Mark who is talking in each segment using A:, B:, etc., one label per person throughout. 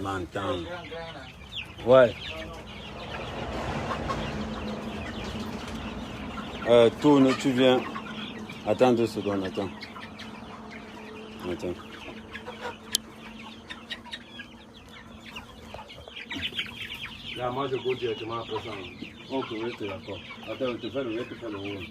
A: m'entends. Ouais. Tourne, tu viens. Attends 2 secondes, attends. Attends.
B: Là, moi, je go directement après ça.
A: Ok, oui, c'est d'accord. Attends, je te fais le rôle.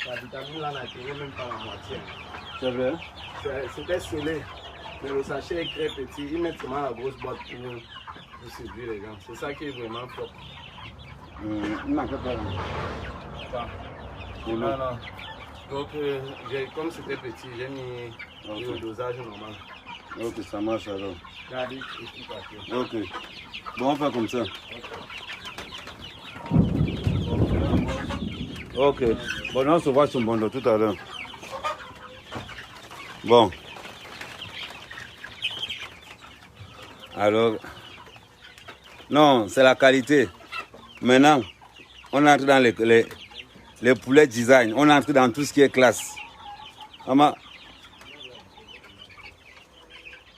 B: La vitamine là n'a tiré même pas la moitié.
A: C'est vrai?
B: C'était scellé. Mais le sachet est très petit. Ils mettent seulement la grosse boîte pour séduire les gens. C'est ça qui est vraiment propre.
A: Il manque pas là.
B: Non, non. Donc, comme c'était petit, j'ai mis le dosage normal.
A: Ok, ça marche alors.
B: Regardez, explication.
A: Ok. Bon, on fait comme ça. Ok. Bon, on se voit sur mon dos tout à l'heure. Bon. Alors. Non, c'est la qualité. Maintenant, on entre dans les poulets design. On entre dans tout ce qui est classe. Ama.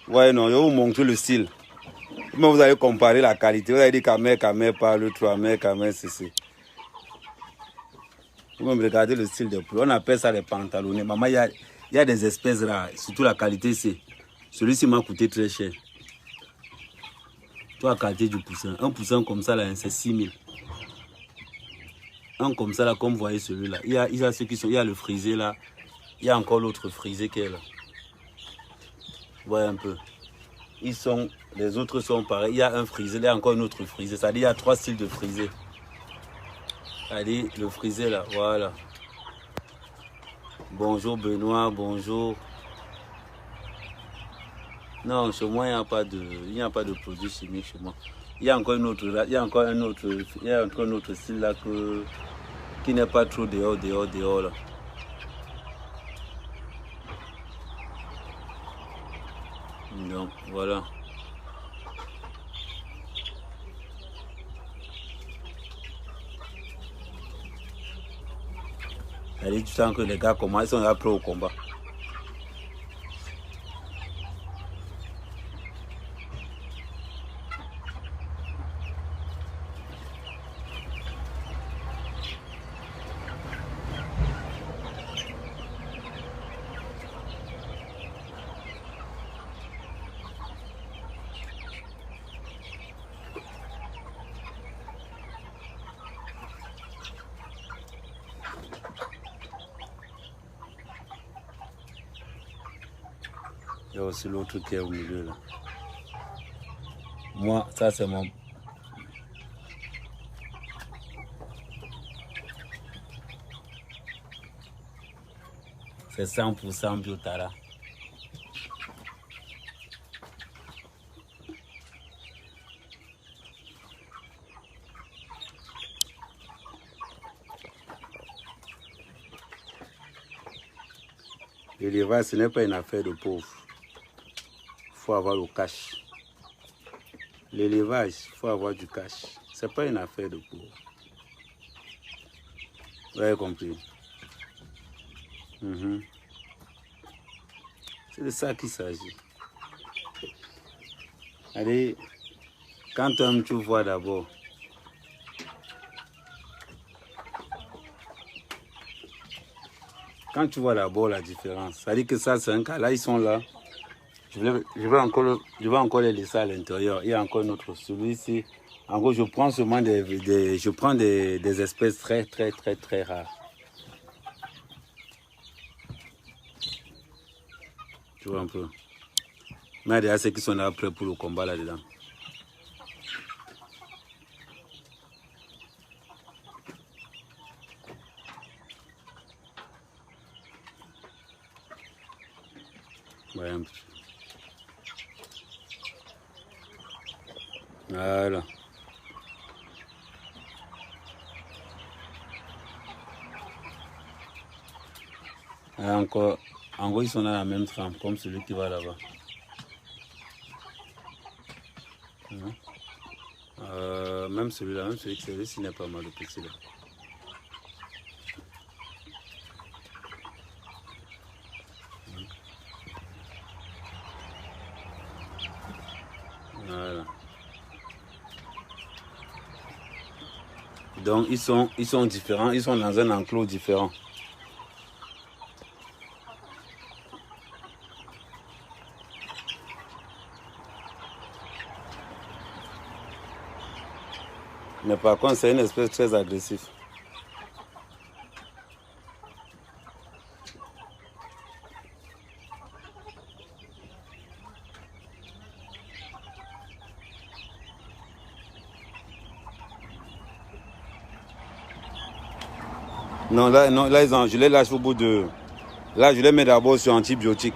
A: Ouais, non, je vais vous montrer le style. Mais vous allez comparer la qualité. Vous allez dire Kamer parle, 3 mètres, Kamer, c'est. Vous même regardez le style de poulet. On appelle ça les pantalonnés. Maman, il y a des espèces rares. Surtout la qualité, c'est. Celui-ci m'a coûté très cher. Toi, la qualité du poussin. Un poussin comme ça, là, c'est 6 000. Un comme ça, là, comme vous voyez celui-là. Il y a ceux qui sont. Il y a le frisé, là. Il y a encore l'autre frisé qui est là. Vous voyez un peu. Les autres sont pareils. Il y a un frisé, il y a encore une autre frisé. C'est-à-dire, il y a 3 styles de frisé. C'est-à-dire, le frisé, là, voilà. Bonjour Benoît, bonjour. Non, chez moi, il n'y a pas de produits chimiques chez moi. Il y a encore une autre, il y a encore un autre style là qui n'est pas trop dehors là. Donc voilà. Allez, tu sens que les gars commencent, ils sont là prêts au combat. Il y a aussi l'autre qui est au milieu là. Moi, ça c'est mon... C'est 100% Biotara. L'élevage, ce n'est pas une affaire de pauvre. Il faut avoir le cash. L'élevage, il faut avoir du cash. Ce n'est pas une affaire de pauvre. Vous avez compris? C'est de ça qu'il s'agit. Allez, quand tu vois d'abord. Quand tu vois d'abord la différence, ça dit que ça c'est un cas. Là, ils sont là. Je vais encore les laisser à l'intérieur. Il y a encore une autre. Celui-ci, En gros, je prends seulement des espèces très rares. Tu vois un peu. Mais il y a ceux qui sont là prêts pour le combat là-dedans. Ouais, un peu. Voilà. Encore, en gros, ils sont dans la même trempe, comme celui qui va là-bas. Même celui-là, celui-ci n'est pas mal le petit là. Voilà. Donc ils sont différents, ils sont dans un enclos différent. Mais par contre, c'est une espèce très agressive. Non, là, je les lâche au bout de... Là, je les mets d'abord sur antibiotiques.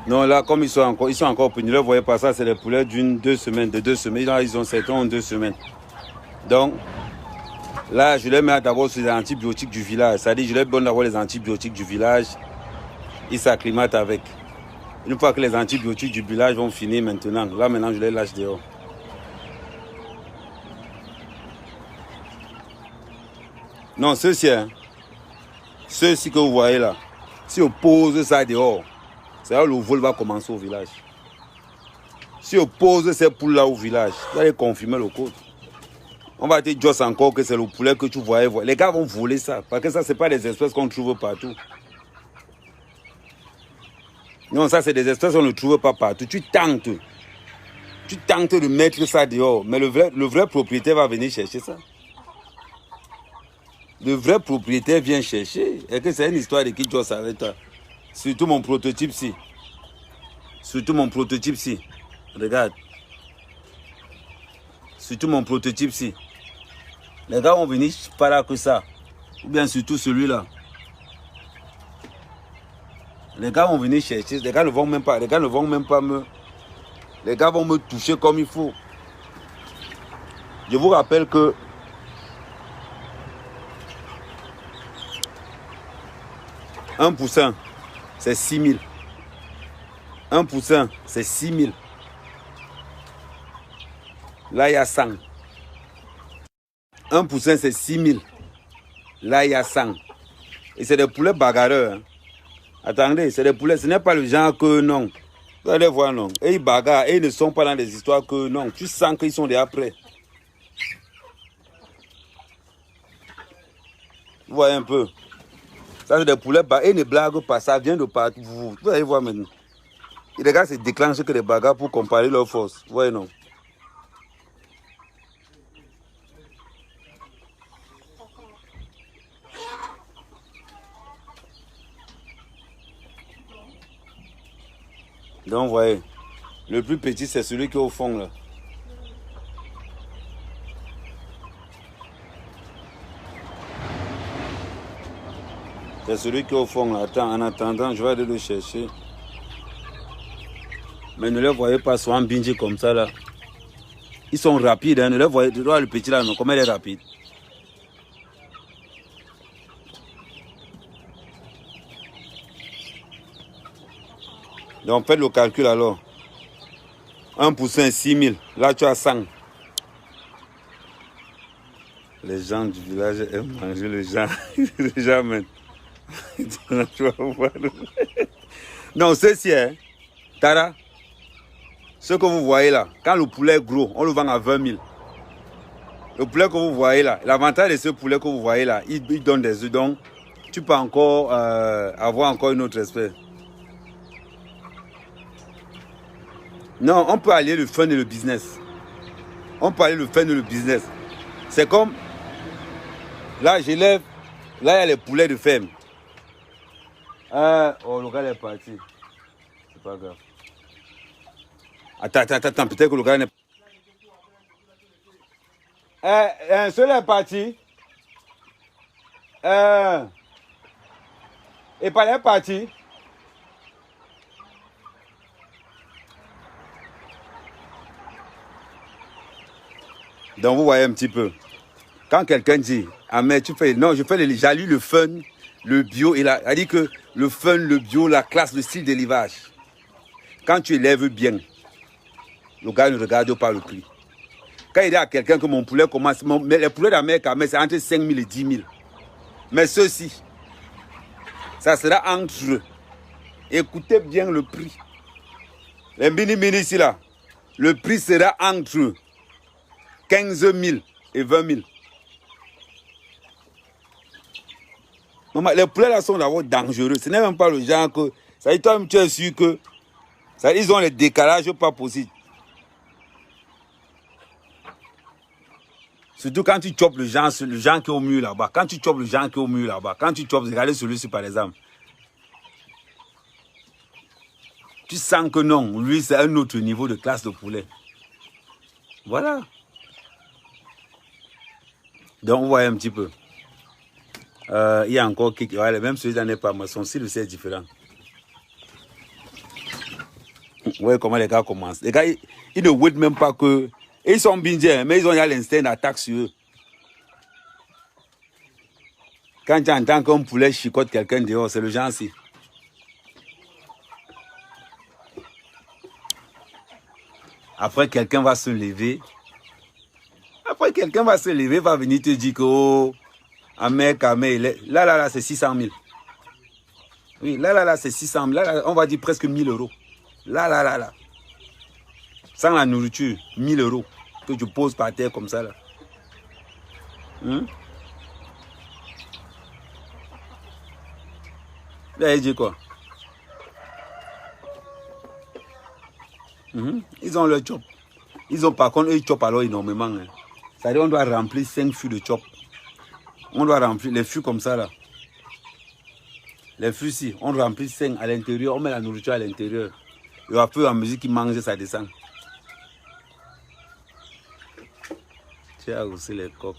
A: Non, là, comme ils sont encore petits, ne le voyez pas, ça, c'est les poulets de 2 semaines. Là, certains ont 2 semaines. Donc, là, je les mets d'abord sur les antibiotiques du village. C'est-à-dire, je les donne d'abord les antibiotiques du village. Ils s'acclimatent avec. Une fois que les antibiotiques du village vont finir maintenant, là, maintenant, je les lâche dehors. Non, ceux-ci que vous voyez là, si on pose ça dehors, c'est là où le vol va commencer au village. Si on pose ces poules là au village, vous allez confirmer le code. On va te dire encore que c'est le poulet que tu voyais. Les gars vont voler ça, parce que ça, ce n'est pas des espèces qu'on trouve partout. Non, ça, c'est des espèces qu'on ne trouve pas partout. Tu tentes de mettre ça dehors, mais le vrai propriétaire va venir chercher ça. Le vrai propriétaire vient chercher. Et que c'est une histoire de qui doit s'arrêter. Surtout mon prototype-ci. Regarde. Surtout mon prototype-ci. Les gars vont venir par là que ça. Ou bien surtout celui-là. Les gars vont venir chercher. Les gars ne vont même pas me... Les gars vont me toucher comme il faut. Je vous rappelle que un poussin, c'est 6 000. Un poussin, c'est 6 000. Là, il y a 100. Un poussin, c'est 6 000. Là, il y a 100. Et c'est des poulets bagarreurs. Hein. Attendez, c'est des poulets. Ce n'est pas le genre que non. Vous allez voir, non. Et ils bagarrent. Et ils ne sont pas dans des histoires que non. Tu sens qu'ils sont déjà prêts. Vous voyez un peu. Ça, c'est des poulets bagarreurs. Et ils ne blaguent pas. Ça vient de partout. Vous allez voir maintenant. Et les gars se déclenchent que des bagarres pour comparer leurs forces. Vous voyez, non. Donc, vous voyez, le plus petit, c'est celui qui est au fond, là. C'est celui qui est au fond, là. Attends, en attendant, je vais aller le chercher. Mais ne les voyez pas soit en binge comme ça, là. Ils sont rapides, hein. Ne les voyez, tu vois le petit, là, non, comment il est rapide. Donc, faites le calcul, alors. Un poussin, 6 000. Là, tu as 100. Les gens du village aiment manger les gens. Les gens, même. Tu vas voir. Non, ceci, hein. Tara, ce que vous voyez là, quand le poulet est gros, on le vend à 20 000. Le poulet que vous voyez là, l'avantage de ce poulet que vous voyez là, il donne des œufs. Donc, tu peux encore avoir encore une autre espèce. Non, on peut allier le fun et le business. On peut allier le fun et le business. C'est comme, là, j'élève, là, il y a les poulets de ferme. Oh, le gars est parti. C'est pas grave. Attends, peut-être que le gars n'est pas... celui-là est parti. Et pas est parti. Donc vous voyez un petit peu. Quand quelqu'un dit, ah mais tu fais, non, j'allie le fun, le bio, il a dit que le fun, le bio, la classe, le style d'élevage. Quand tu élèves bien, le gars ne regarde pas le prix. Quand il dit à quelqu'un que mon poulet commence, mais les poulets d'Amérique, c'est entre 5 000 et 10 000. Mais ceux-ci, ça sera entre eux. Écoutez bien le prix. Les mini ici là, le prix sera entre 15 000 et 20 000. Maman, les poulets là sont d'abord dangereux. Ce n'est même pas le genre que... Ça dit, toi, tu es sûr que... Ça dit, ils ont les décalages pas possibles. Surtout quand tu chopes le genre qui est au mur là-bas. Quand tu chopes le genre qui est au mur là-bas. Quand tu chopes, regardez celui-ci par exemple. Tu sens que non, lui c'est un autre niveau de classe de poulet. Voilà. Donc vous voyez un petit peu. Il y a encore quelques... Ouais, même celui-là n'est pas, mais son style c'est différent. Vous voyez comment les gars commencent. Les gars, ils ne wait même pas que... Ils sont bien, mais ils ont l'instinct d'attaque sur eux. Quand tu entends qu'un poulet chicote quelqu'un dehors, c'est le genre-ci. Après, quelqu'un va se lever. Après, quelqu'un va se lever, va venir te dire que, oh, là, c'est 600 000. Oui, là, c'est 600 000. Là, on va dire presque 1000 euros. Là. Sans la nourriture, 1000 euros. Que tu poses par terre comme ça, là. Là, il dit quoi? Ils ont leur chop. Ils ont par contre, eux, ils chopent alors énormément. Hein. C'est-à-dire on doit remplir 5 fûts de chop. On doit remplir les fûts comme ça, là. Les fûts, si, on remplit 5 à l'intérieur, on met la nourriture à l'intérieur. Et à peu à mesure qu'ils mangent, ça descend. Tu as aussi les coques.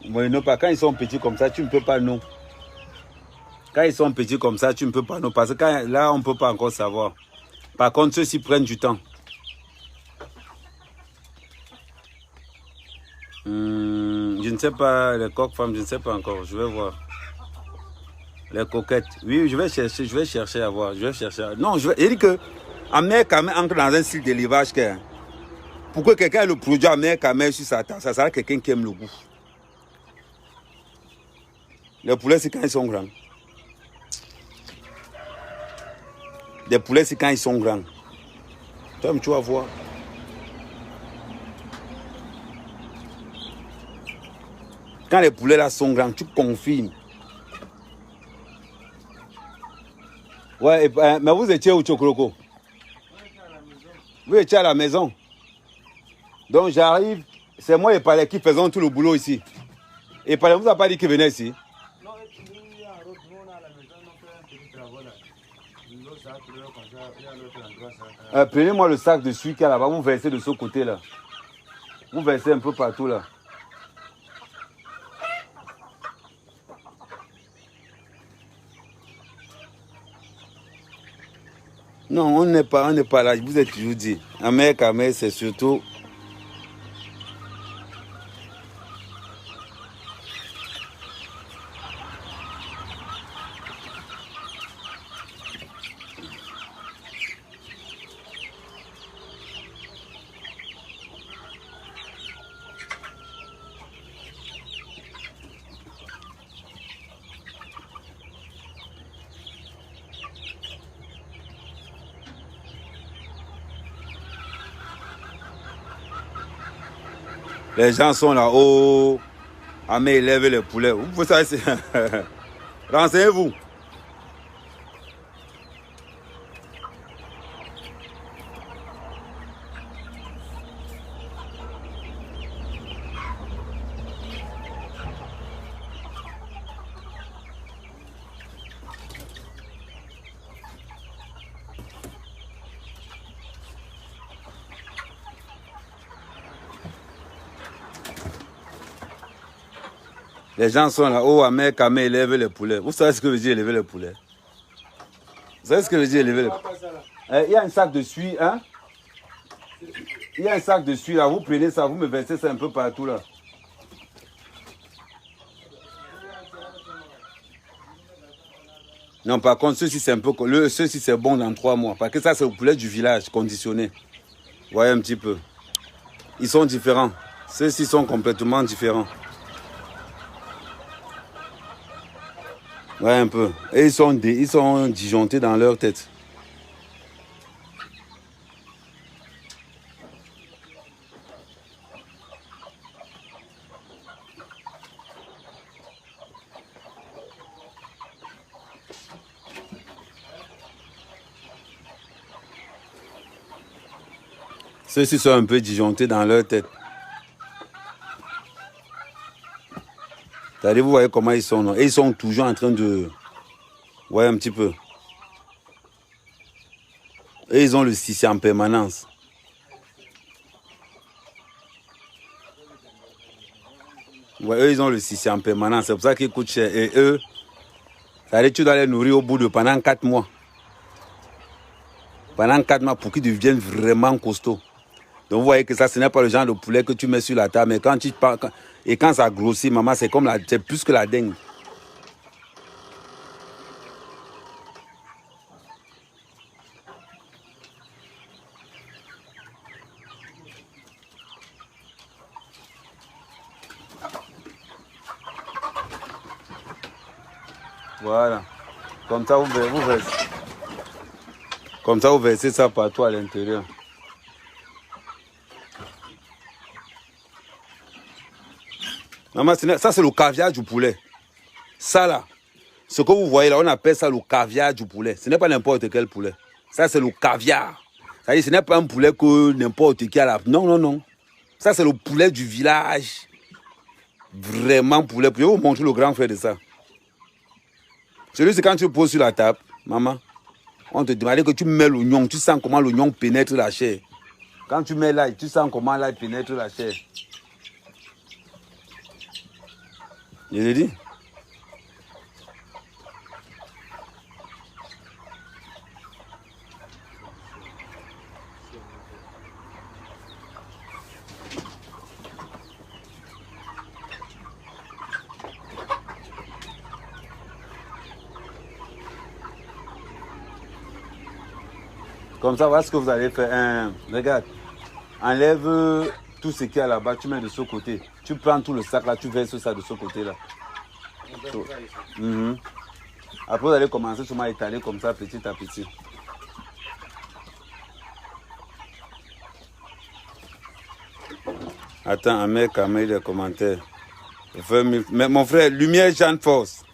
A: Moi, non, pas quand ils sont petits comme ça, tu ne peux pas, non. Quand ils sont petits comme ça, tu ne peux pas, non. Parce que quand, là, on ne peut pas encore savoir. Par contre, ceux-ci prennent du temps. Je ne sais pas, les coques femmes, je ne sais pas encore. Je vais voir. Les coquettes. Oui, je vais chercher à voir. Non, je dis que Amère quand même entre dans un style d'élevage. Pour que quelqu'un ait le produit Amère quand même sur sa table, ça sera quelqu'un qui aime le goût. Les poulets, c'est quand ils sont grands. Les poulets, c'est quand ils sont grands. Toi, tu vas voir. Quand les poulets là sont grands, tu confirmes. Ouais, mais vous étiez où, Chokroko? Vous étiez à la maison. Donc j'arrive, c'est moi et Palais qui faisons tout le boulot ici. Et Palais vous a pas dit qu'il venait ici? Non, il y a un autre monde à la maison, on fait un petit travail là. Prenez-moi le sac de sucre là-bas, vous versez de ce côté-là. Vous versez un peu partout là. Non, on n'est pas là, je vous ai toujours dit. Amère, c'est surtout... Les gens sont là-haut, Amère élève les poulets. Vous pouvez savoir, c'est... Renseignez-vous. Les gens sont là, oh, Ahmed Kamé élève les poulets. Vous savez ce que veut dire élever les poulets? Vous savez ce que veut dire élever les poulets? Il y a un sac de suie, hein? Il y a un sac de suie là, vous prenez ça, vous me versez ça un peu partout là. Non, par contre, ceux-ci c'est un peu... Ceux-ci c'est bon dans 3 mois. Parce que ça c'est le poulet du village, conditionné. Vous voyez un petit peu. Ils sont différents. Ceux-ci sont complètement différents. Ouais, un peu. Et ils sont disjonctés dans leur tête. Ceux-ci sont un peu disjonctés dans leur tête. C'est-à-dire, vous voyez comment ils sont, non? Et ils sont toujours en train de... Ouais, un petit peu. Et ils ont le sissi en permanence. Ouais, eux, ils ont le sissi en permanence. C'est pour ça qu'ils coûtent cher. Et eux, ça veut dire que tu dois les nourrir au bout de pendant 4 mois. Pendant 4 mois pour qu'ils deviennent vraiment costauds. Donc vous voyez que ça, ce n'est pas le genre de poulet que tu mets sur la table. Mais quand tu parles, et quand ça grossit, maman, c'est comme c'est plus que la dingue. Voilà. Comme ça, vous versez ça partout à l'intérieur. Maman, ça c'est le caviar du poulet. Ça là, ce que vous voyez là, on appelle ça le caviar du poulet. Ce n'est pas n'importe quel poulet. Ça c'est le caviar. C'est-à-dire, ce n'est pas un poulet que n'importe qui a là. Non, non, non. Ça c'est le poulet du village. Vraiment poulet. Je vais vous montrer le grand frère de ça. Celui, c'est quand tu le poses sur la table, maman, on te demande que tu mets l'oignon. Tu sens comment l'oignon pénètre la chair. Quand tu mets l'ail, tu sens comment l'ail pénètre la chair. Je l'ai dit. Comme ça, voilà ce que vous allez faire. Regarde, enlève tout ce qu'il y a là-bas, tu mets de ce côté. Tu prends tout le sac là, tu verses ça de ce côté là. Après, vous allez commencer seulement à étaler comme ça, petit à petit. Attends, Ahmed Kamé, les commentaires. Mais mon frère, lumière, Jean Force.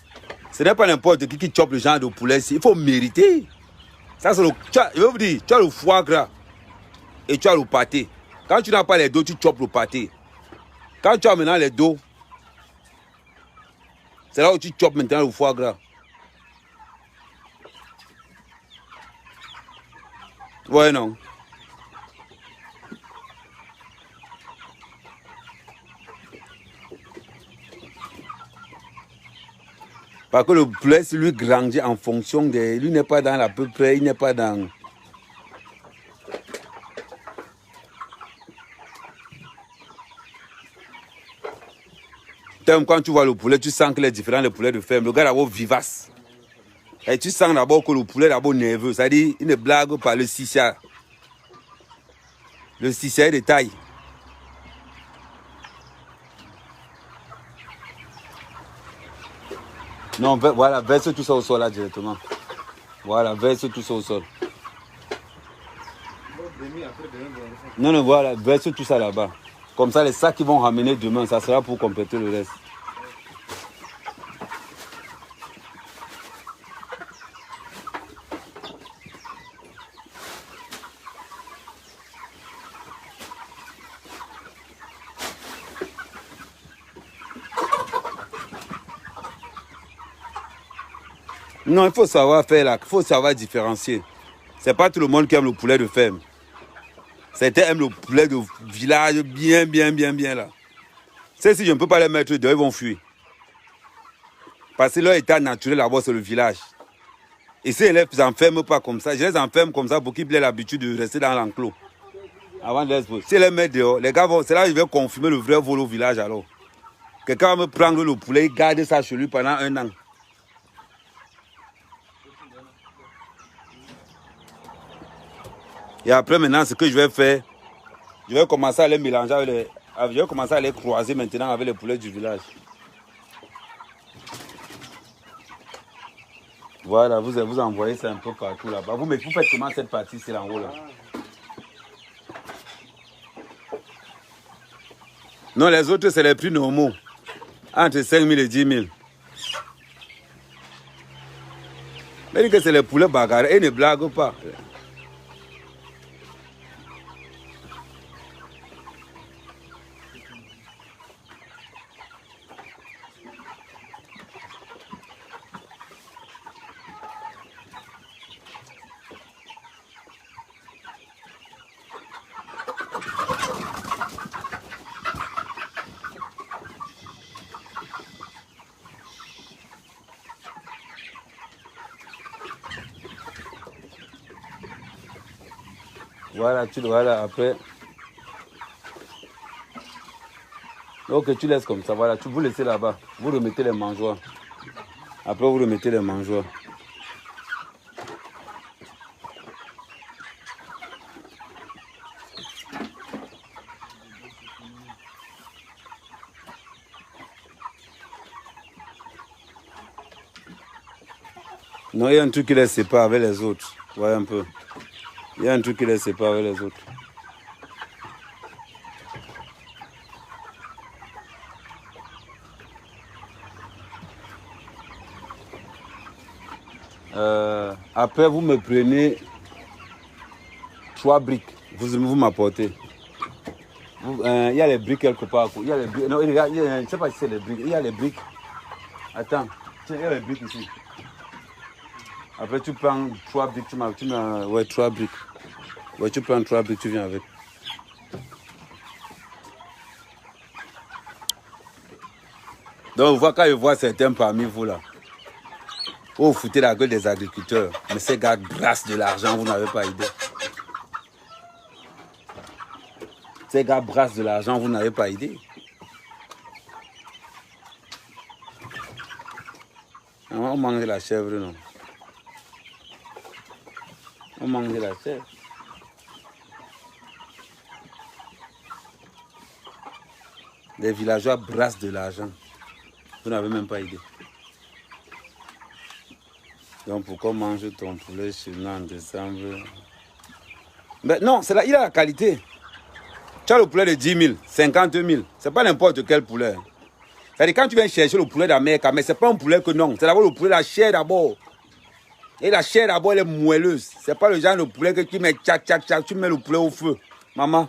A: Ce n'est pas n'importe qui chope le genre de poulet ici. Il faut mériter. Ça, c'est je vais vous dire, tu as le foie gras et tu as le pâté. Quand tu n'as pas les dos, tu chopes le pâté. Quand tu as maintenant les dos, c'est là où tu chopes maintenant le foie gras. Ouais, non. Parce que le poulet, lui grandit en fonction des... Lui n'est pas dans l'à peu près, il n'est pas dans... Quand tu vois le poulet, tu sens qu'il est différent des poulets de ferme. Le gars d'abord vivace. Et tu sens d'abord que le poulet est d'abord nerveux. C'est-à-dire, il ne blague pas le sissia. Le sissia est de taille. Non, voilà, verse tout ça au sol là directement. Voilà, verse tout ça au sol. Non, non, voilà, verse tout ça là-bas. Comme ça, les sacs qu'ils vont ramener demain, ça sera pour compléter le reste. Non, il faut savoir faire là, il faut savoir différencier. C'est pas tout le monde qui aime le poulet de ferme. Certains aiment le poulet de village bien là. Si je ne peux pas les mettre dehors, ils vont fuir. Parce que leur état naturel là-bas, c'est le village. Et si ils ne les enferment pas comme ça, je les enferme comme ça pour qu'ils aient l'habitude de rester dans l'enclos. Avant de les exposer. Si les mettent dehors, les gars vont, c'est là que je vais confirmer le vrai vol au village alors. Quelqu'un va me prendre le poulet, il garde ça chez lui pendant 1 an. Et après maintenant, ce que je vais faire, je vais commencer à les mélanger avec les... Je vais commencer à les croiser maintenant avec les poulets du village. Voilà, vous envoyez ça un peu partout là-bas. Vous faites comment cette partie, c'est en haut là? Non, les autres, c'est les prix normaux. Entre 5 000 et 10 000. Mais que c'est les poulets bagarres, ils ne blaguent pas. Voilà, voilà, après. Ok, tu laisses comme ça, voilà, vous laissez là-bas. Vous remettez les mangeoires. Après, vous remettez les mangeoires. Non, il y a un truc qui les sépare avec les autres. Voyez un peu. Il y a un truc qui les sépare avec les autres. Après, vous me prenez 3 briques. Vous m'apportez. Il y a les briques quelque part. Il y a les briques. Non, je ne sais pas si c'est les briques. Il y a les briques. Attends. Tiens, il y a les briques ici. Après, tu prends 3 briques. Ouais, 3 briques. Ouais, tu prends 3 briques, tu viens avec. Donc, quand je vois certains parmi vous là, vous foutez la gueule des agriculteurs. Mais ces gars brassent de l'argent, vous n'avez pas idée. Ces gars brassent de l'argent, vous n'avez pas idée. On mange la chèvre, non? On mange la chèvre. Les villageois brassent de l'argent. Vous n'avez même pas idée. Donc pourquoi manger ton poulet chez nous en décembre? Mais non, c'est là, il a la qualité. Tu as le poulet de 10 000, 50 000. C'est pas n'importe quel poulet. C'est-à-dire quand tu viens chercher le poulet d'Amérique, mais c'est pas un poulet que non. C'est d'abord le poulet, la chair d'abord. Et la chair d'abord, elle est moelleuse. C'est pas le genre de poulet que tu mets tchac, tchac, tchac, tu mets le poulet au feu. Maman,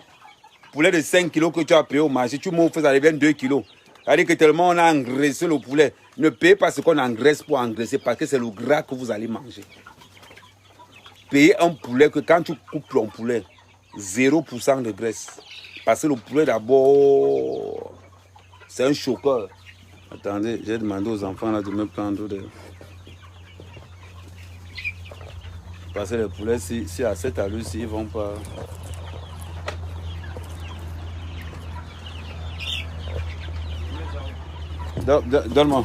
A: poulet de 5 kilos que tu as payé au marché, tu mets au feu, ça devient 2 kilos. C'est-à-dire que tellement on a engraissé le poulet. Ne payez pas ce qu'on engraisse pour engraisser parce que c'est le gras que vous allez manger. Payez un poulet que quand tu coupes ton poulet, 0% de graisse. Parce que le poulet d'abord, c'est un choqueur. Attendez, j'ai demandé aux enfants là de me prendre des... Parce que les poulets, si à cette allure-ci, ils ne vont pas... Donne-moi.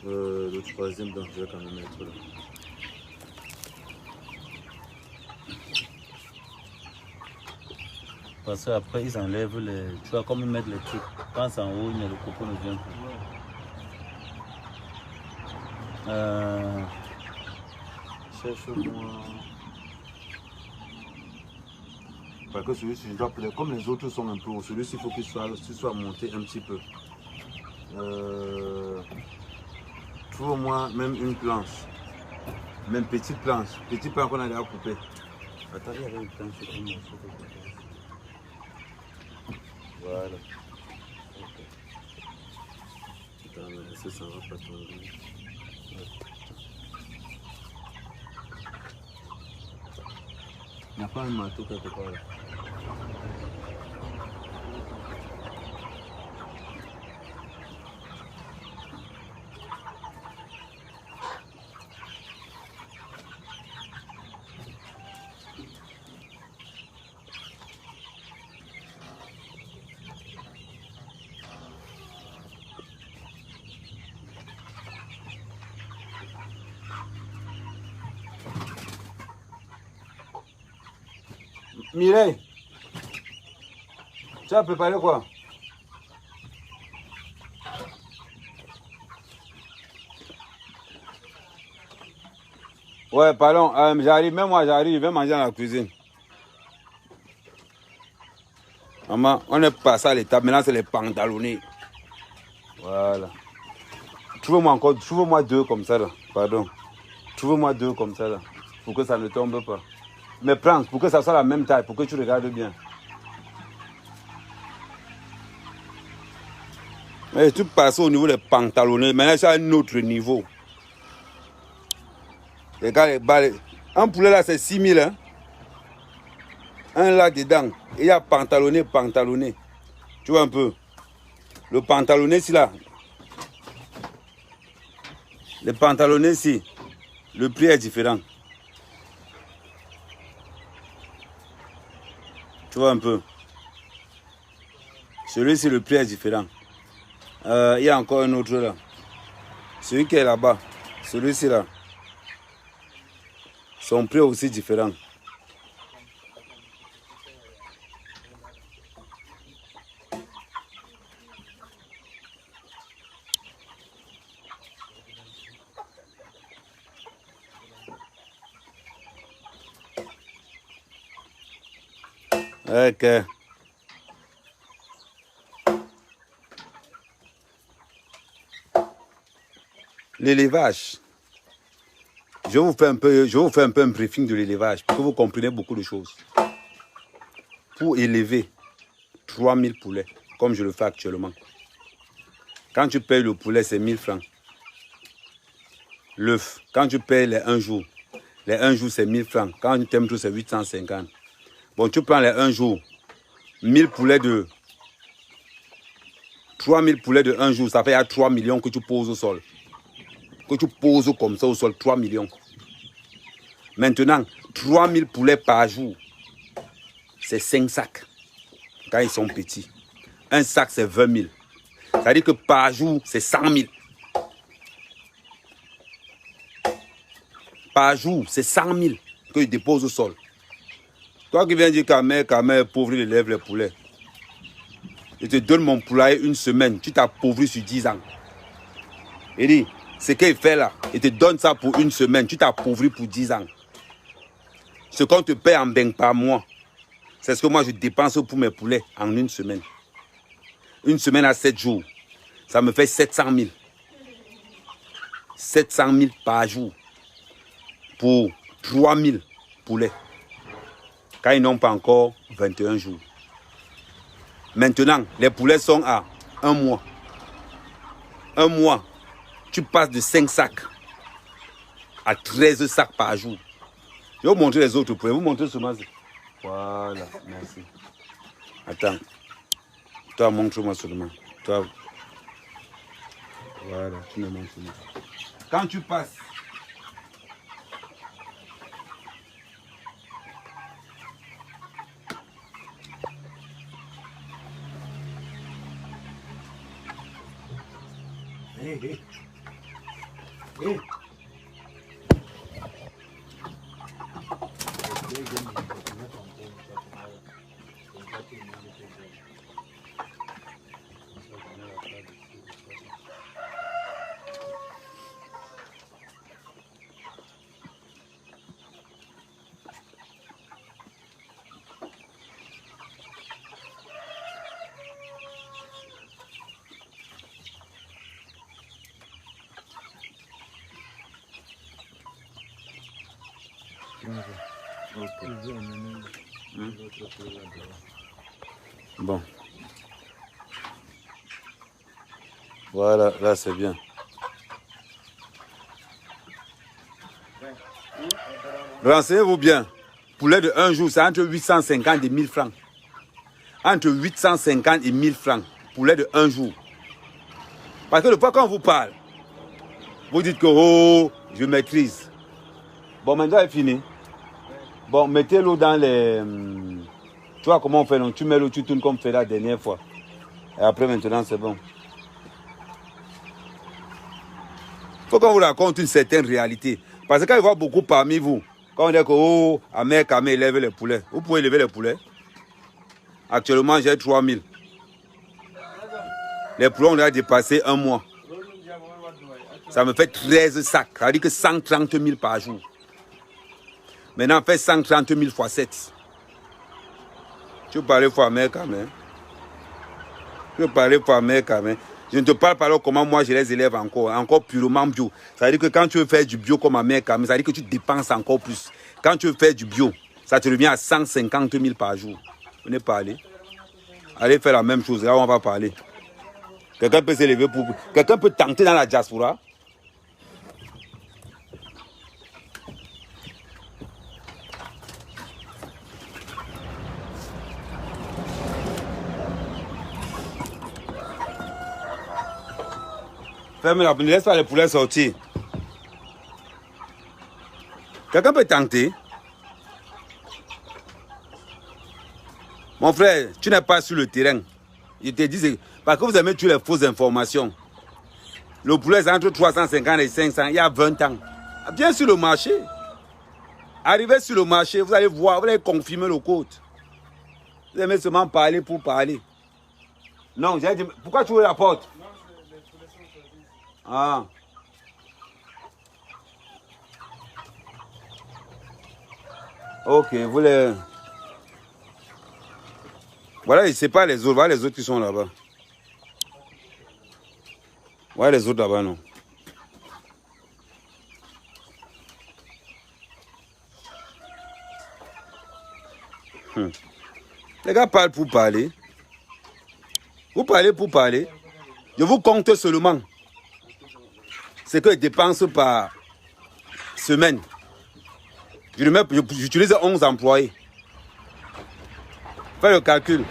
A: Le troisième, donc je vais quand même mettre là. Parce qu'après, ils enlèvent les... Tu vois, comme ils mettent les trucs. Quand c'est en haut, mais le copeau ne vient plus. Cherche-moi... Parce que celui-ci, je dois peut-être... Comme les autres sont un peu hauts, celui-ci, il faut qu'il soit monté un petit peu. Trouve-moi même une planche. Même petite planche. Petite planche qu'on a déjà coupé. Attends, il y avait une planche sur une morceau. Voilà. Attends, mais ça va pas tomber. Il n'y a pas un marteau quelque part là. Mireille, tu as préparé quoi? Ouais, pardon, j'arrive, même moi j'arrive, je vais manger dans la cuisine. Maman, on est passé à l'étape, maintenant c'est les pantalonnés. Voilà. Trouve-moi deux comme ça là, pardon. Trouve-moi deux comme ça là, pour que ça ne tombe pas. Mais prends, pour que ça soit la même taille, pour que tu regardes bien. Mais tu passes au niveau des pantalonnés, maintenant c'est à un autre niveau. Regarde les balles. Un poulet là c'est 6 000 hein. Un là dedans. Et il y a pantalonné. Tu vois un peu. Le pantalonné ici là. Le pantalonné ici. Le prix est différent. Tu vois un peu. Celui-ci le prix est différent. Il y a encore un autre là. Celui qui est là-bas. Celui-ci là. Son prix est aussi différent. Ok. L'élevage. Je vous fais un peu un briefing de l'élevage pour que vous compreniez beaucoup de choses. Pour élever 3000 poulets, comme je le fais actuellement, quand tu payes le poulet, c'est 1000 francs. L'œuf, quand tu payes les 1 jour, c'est 1000 francs. Quand tu t'aimes tout, c'est 850. Bon, tu prends les 1 jour, 1000 poulets de 3000 poulets de 1 jour, ça fait à 3 millions que tu poses au sol. Que tu poses comme ça au sol, 3 millions. Maintenant, 3000 poulets par jour, c'est 5 sacs. Quand ils sont petits. Un sac, c'est 20 000. Ça veut dire que par jour, c'est 100 000. Par jour, c'est 100 000 que je dépose au sol. Toi qui viens dire qu'à mère est pauvre, il élève les poulets. Je te donne mon poulailler une semaine, tu t'appauvris sur 10 ans. Il dit, ce qu'il fait là, il te donne ça pour une semaine, tu t'appauvris pour 10 ans. Ce qu'on te paie en bain par mois, c'est ce que moi je dépense pour mes poulets en une semaine. Une semaine à 7 jours, ça me fait 700 000. 700 000 par jour pour 3000 poulets. Quand ils n'ont pas encore 21 jours. Maintenant, les poulets sont à 1 mois. 1 mois, tu passes de 5 sacs à 13 sacs par jour. Je vais vous montrer les autres poulets. Vous montrer seulement. Voilà, merci. Attends. Toi, montre-moi seulement. Toi. Voilà, tu me montres seulement. Quand tu passes. Bon. Voilà, là c'est bien. Renseignez-vous bien. Poulet de un jour, c'est entre 850 et 1000 francs. Entre 850 et 1000 francs. Poulet de un jour. Parce que le fois quand on vous parle, vous dites que oh, je maîtrise. Bon, maintenant c'est fini. Bon, mettez l'eau dans les... Tu vois comment on fait, non? Tu mets l'eau, tu tournes comme on fait la dernière fois. Et après, maintenant, c'est bon. Il faut qu'on vous raconte une certaine réalité. Parce que quand il voit beaucoup parmi vous, quand on dit que, oh, Ahmed Kamé élève les poulets. Vous pouvez élever les poulets. Actuellement, j'ai 3000. Les poulets, on a dépassé un mois. Ça me fait 13 sacs. Ça veut dire que 130 000 par jour. Maintenant, on fait 130 000 fois 7. Tu veux parler pour Ahmed Kamé? Tu veux parler pour Ahmed Kamé? Je ne te parle pas alors comment moi je les élève encore purement bio. Ça veut dire que quand tu veux faire du bio comme Ahmed Kamé, ça veut dire que tu dépenses encore plus. Quand tu veux faire du bio, ça te revient à 150 000 par jour. Venez parler. Allez faire la même chose, là on va parler. Quelqu'un peut s'élever pour... Quelqu'un peut tenter dans la diaspora. Ferme-la, ne laisse pas les poulets sortir. Quelqu'un peut tenter. Mon frère, tu n'es pas sur le terrain. Je te dis, parce que vous aimez tuer les fausses informations. Le poulet est entre 350 et 500, il y a 20 ans. Bien sur le marché. Arrivez sur le marché, vous allez voir, vous allez confirmer le code. Vous aimez seulement parler pour parler. Non, j'ai dit, pourquoi tu ouvres la porte? Ah. Ok, vous les... Voilà, c'est pas les autres, voilà les autres qui sont là-bas. Voilà les autres là-bas, non. Les gars parlent pour parler. Vous parlez pour parler. Je vous compte seulement ce que je dépense par semaine. J'utilise 11 employés. Fais le calcul.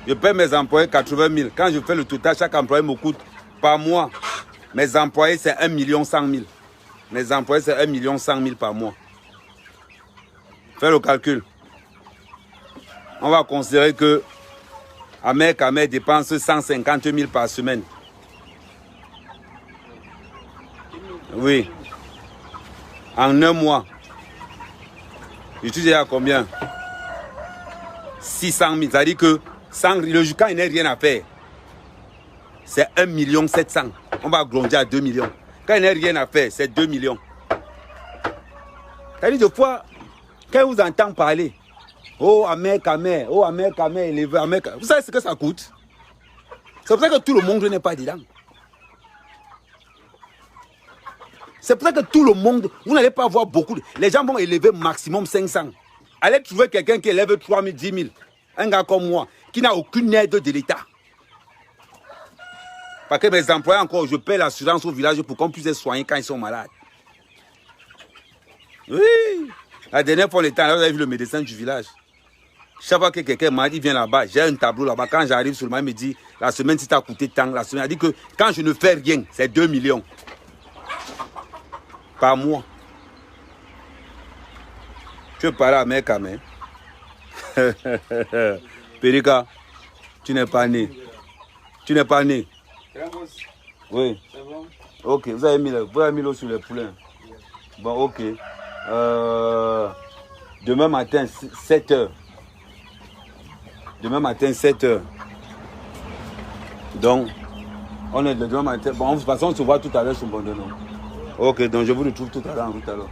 A: Je paie mes employés 80 000. Quand je fais le total, chaque employé me coûte par mois. Mes employés, c'est 1 100 000. Mes employés, c'est 1 100 000 par mois. Fais le calcul. On va considérer que Ahmed Kamé dépense 150 000 par semaine. Oui. En un mois. Je suis déjà à combien? 600 000. Ça dit que quand il n'y a rien à faire, c'est 1 700 000. On va grandir à 2 millions. Quand il n'y a rien à faire, c'est 2 millions. Ça dit des fois, quand vous entendez parler, oh Ahmed Kamé, oh Ahmed Kamé, élevé, Ahmed Kamé, vous savez ce que ça coûte? C'est pour ça que tout le monde n'est pas dedans. C'est pour ça que tout le monde, vous n'allez pas voir beaucoup. Les gens vont élever maximum 500. Allez trouver quelqu'un qui élève 3 000, 10 000. Un gars comme moi, qui n'a aucune aide de l'État. Parce que mes employés encore, je paie l'assurance au village pour qu'on puisse les soigner quand ils sont malades. Oui. La dernière fois, on était là, vous avez vu le médecin du village. Chaque fois que quelqu'un m'a dit, viens là-bas, j'ai un tableau là-bas. Quand j'arrive sur le il me dit, la semaine, si tu as coûté tant, la semaine, il dit que quand je ne fais rien, c'est 2 millions. Par mois. Tu veux parler à Ahmed Kamé? Périka, tu n'es pas né. Tu n'es pas né. Oui.
B: C'est bon?
A: Ok, vous avez mis l'eau sur les poulets. Bon, ok. Demain matin, 7 h. Demain matin, 7 h. Donc, on est le demain matin. Bon, de toute façon, on se voit tout à l'heure sur mon nom. Ok, donc je vous retrouve tout à l'heure en route alors.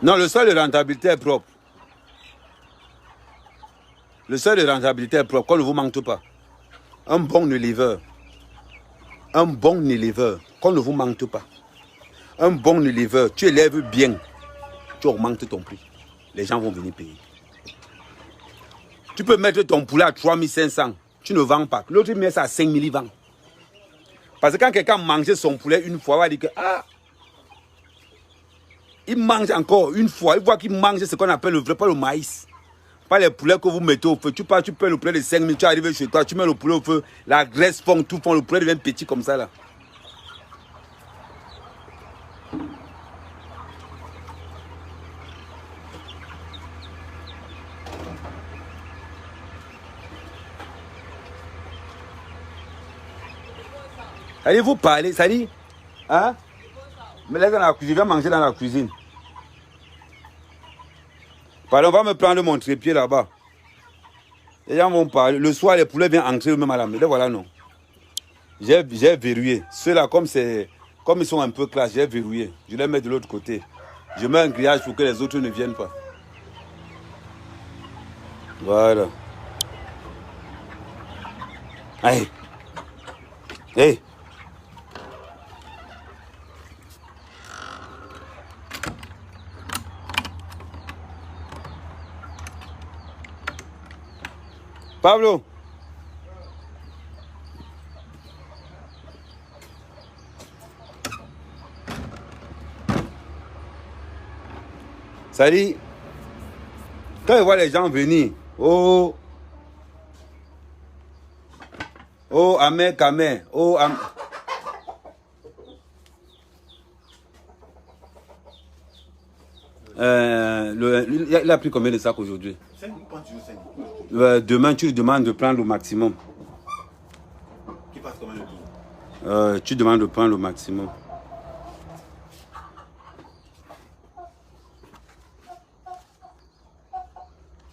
A: Non, le seuil de rentabilité est propre. Le seuil de rentabilité est propre, qu'on ne vous manque pas. Un bon éleveur. Un bon éleveur, qu'on ne vous manque pas. Un bon éleveur, tu élèves bien, tu augmentes ton prix. Les gens vont venir payer. Tu peux mettre ton poulet à 3500, tu ne vends pas. L'autre met ça à 5000, il vend. Parce que quand quelqu'un mange son poulet une fois, il va dire que il mange encore une fois, il voit qu'il mange ce qu'on appelle le vrai, pas le maïs. Pas les poulets que vous mettez au feu. Tu payes le poulet de 5000, tu arrives chez toi, tu mets le poulet au feu, la graisse fond, tout fond, le poulet devient petit comme ça là. Allez vous parler, ça dit, hein? Mais là dans la cuisine, je vais manger dans la cuisine. Pardon, on va me prendre mon trépied là-bas. Les gens vont parler. Le soir, les poulets viennent entrer eux-mêmes à la maison. Voilà, non. J'ai verrouillé. Ceux-là, comme ils sont un peu classe, j'ai verrouillé. Je les mets de l'autre côté. Je mets un grillage pour que les autres ne viennent pas. Voilà. Allez. Hey. Pablo. Salut. Quand je vois les gens venir, oh, Ahmed Kamer, oh, il a pris combien de sacs aujourd'hui? 5. Demain, tu lui demandes de prendre le maximum.
C: Qui passe combien de tours?
A: Tu demandes de prendre le maximum.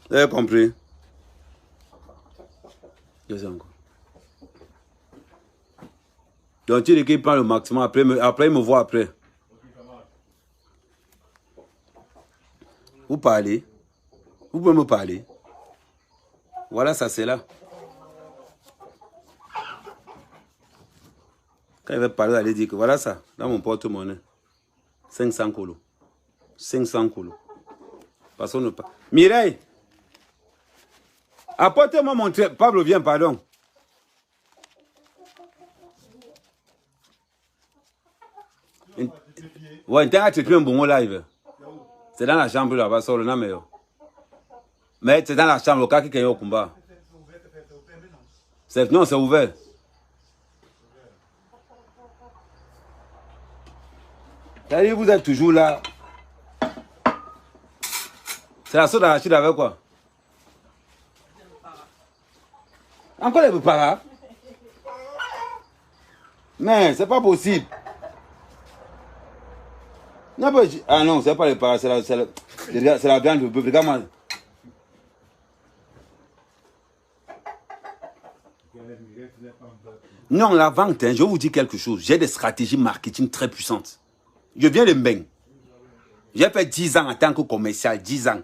A: Vous avez compris? Qu'est-ce encore? Donc tu dis qu'il prend le maximum, après il me voit après. Vous parlez. Vous pouvez me parler. Voilà, ça c'est là. Quand il va parler, allez dire que voilà ça, dans mon porte-monnaie. 500 colos. 500 colos. Passons ne pas. Mireille! Apportez-moi mon trait. Pablo, viens, pardon. Ouais, tu as un bon live. C'est dans la chambre là-bas, sur le nom. Mais c'est dans la chambre, le cas qui est au combat. Non, c'est ouvert. C'est-à-dire, vous êtes toujours là. C'est la sauce d'arachide avec quoi? Encore les préparats? Mais c'est pas possible. Non, ah non, c'est pas les préparats, c'est la viande de bœuf. Regarde-moi. Non, la vente, hein, je vais vous dire quelque chose. J'ai des stratégies marketing très puissantes. Je viens de Mbeng. J'ai fait 10 ans en tant que commercial, 10 ans.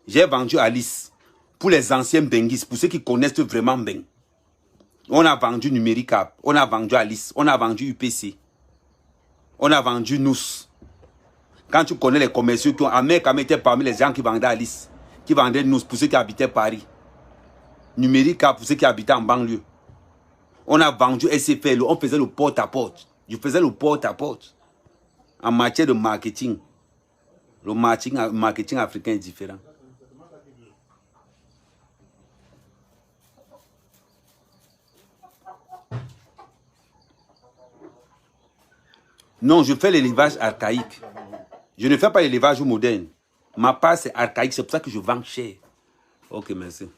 A: J'ai vendu Alice pour les anciens Benguis, pour ceux qui connaissent vraiment Mbeng. On a vendu Numéricap, on a vendu Alice, on a vendu UPC, on a vendu Nous. Quand tu connais les commerciaux qui ont Ahmed était parmi les gens qui vendaient Alice, qui vendaient Nous pour ceux qui habitaient Paris. Numéricap pour ceux qui habitaient en banlieue. On a vendu SFL, on faisait le porte-à-porte. Je faisais le porte-à-porte. En matière de marketing. Le marketing africain est différent. Non, je fais l'élevage archaïque. Je ne fais pas l'élevage moderne. Ma part, c'est archaïque. C'est pour ça que je vends cher. Ok, merci.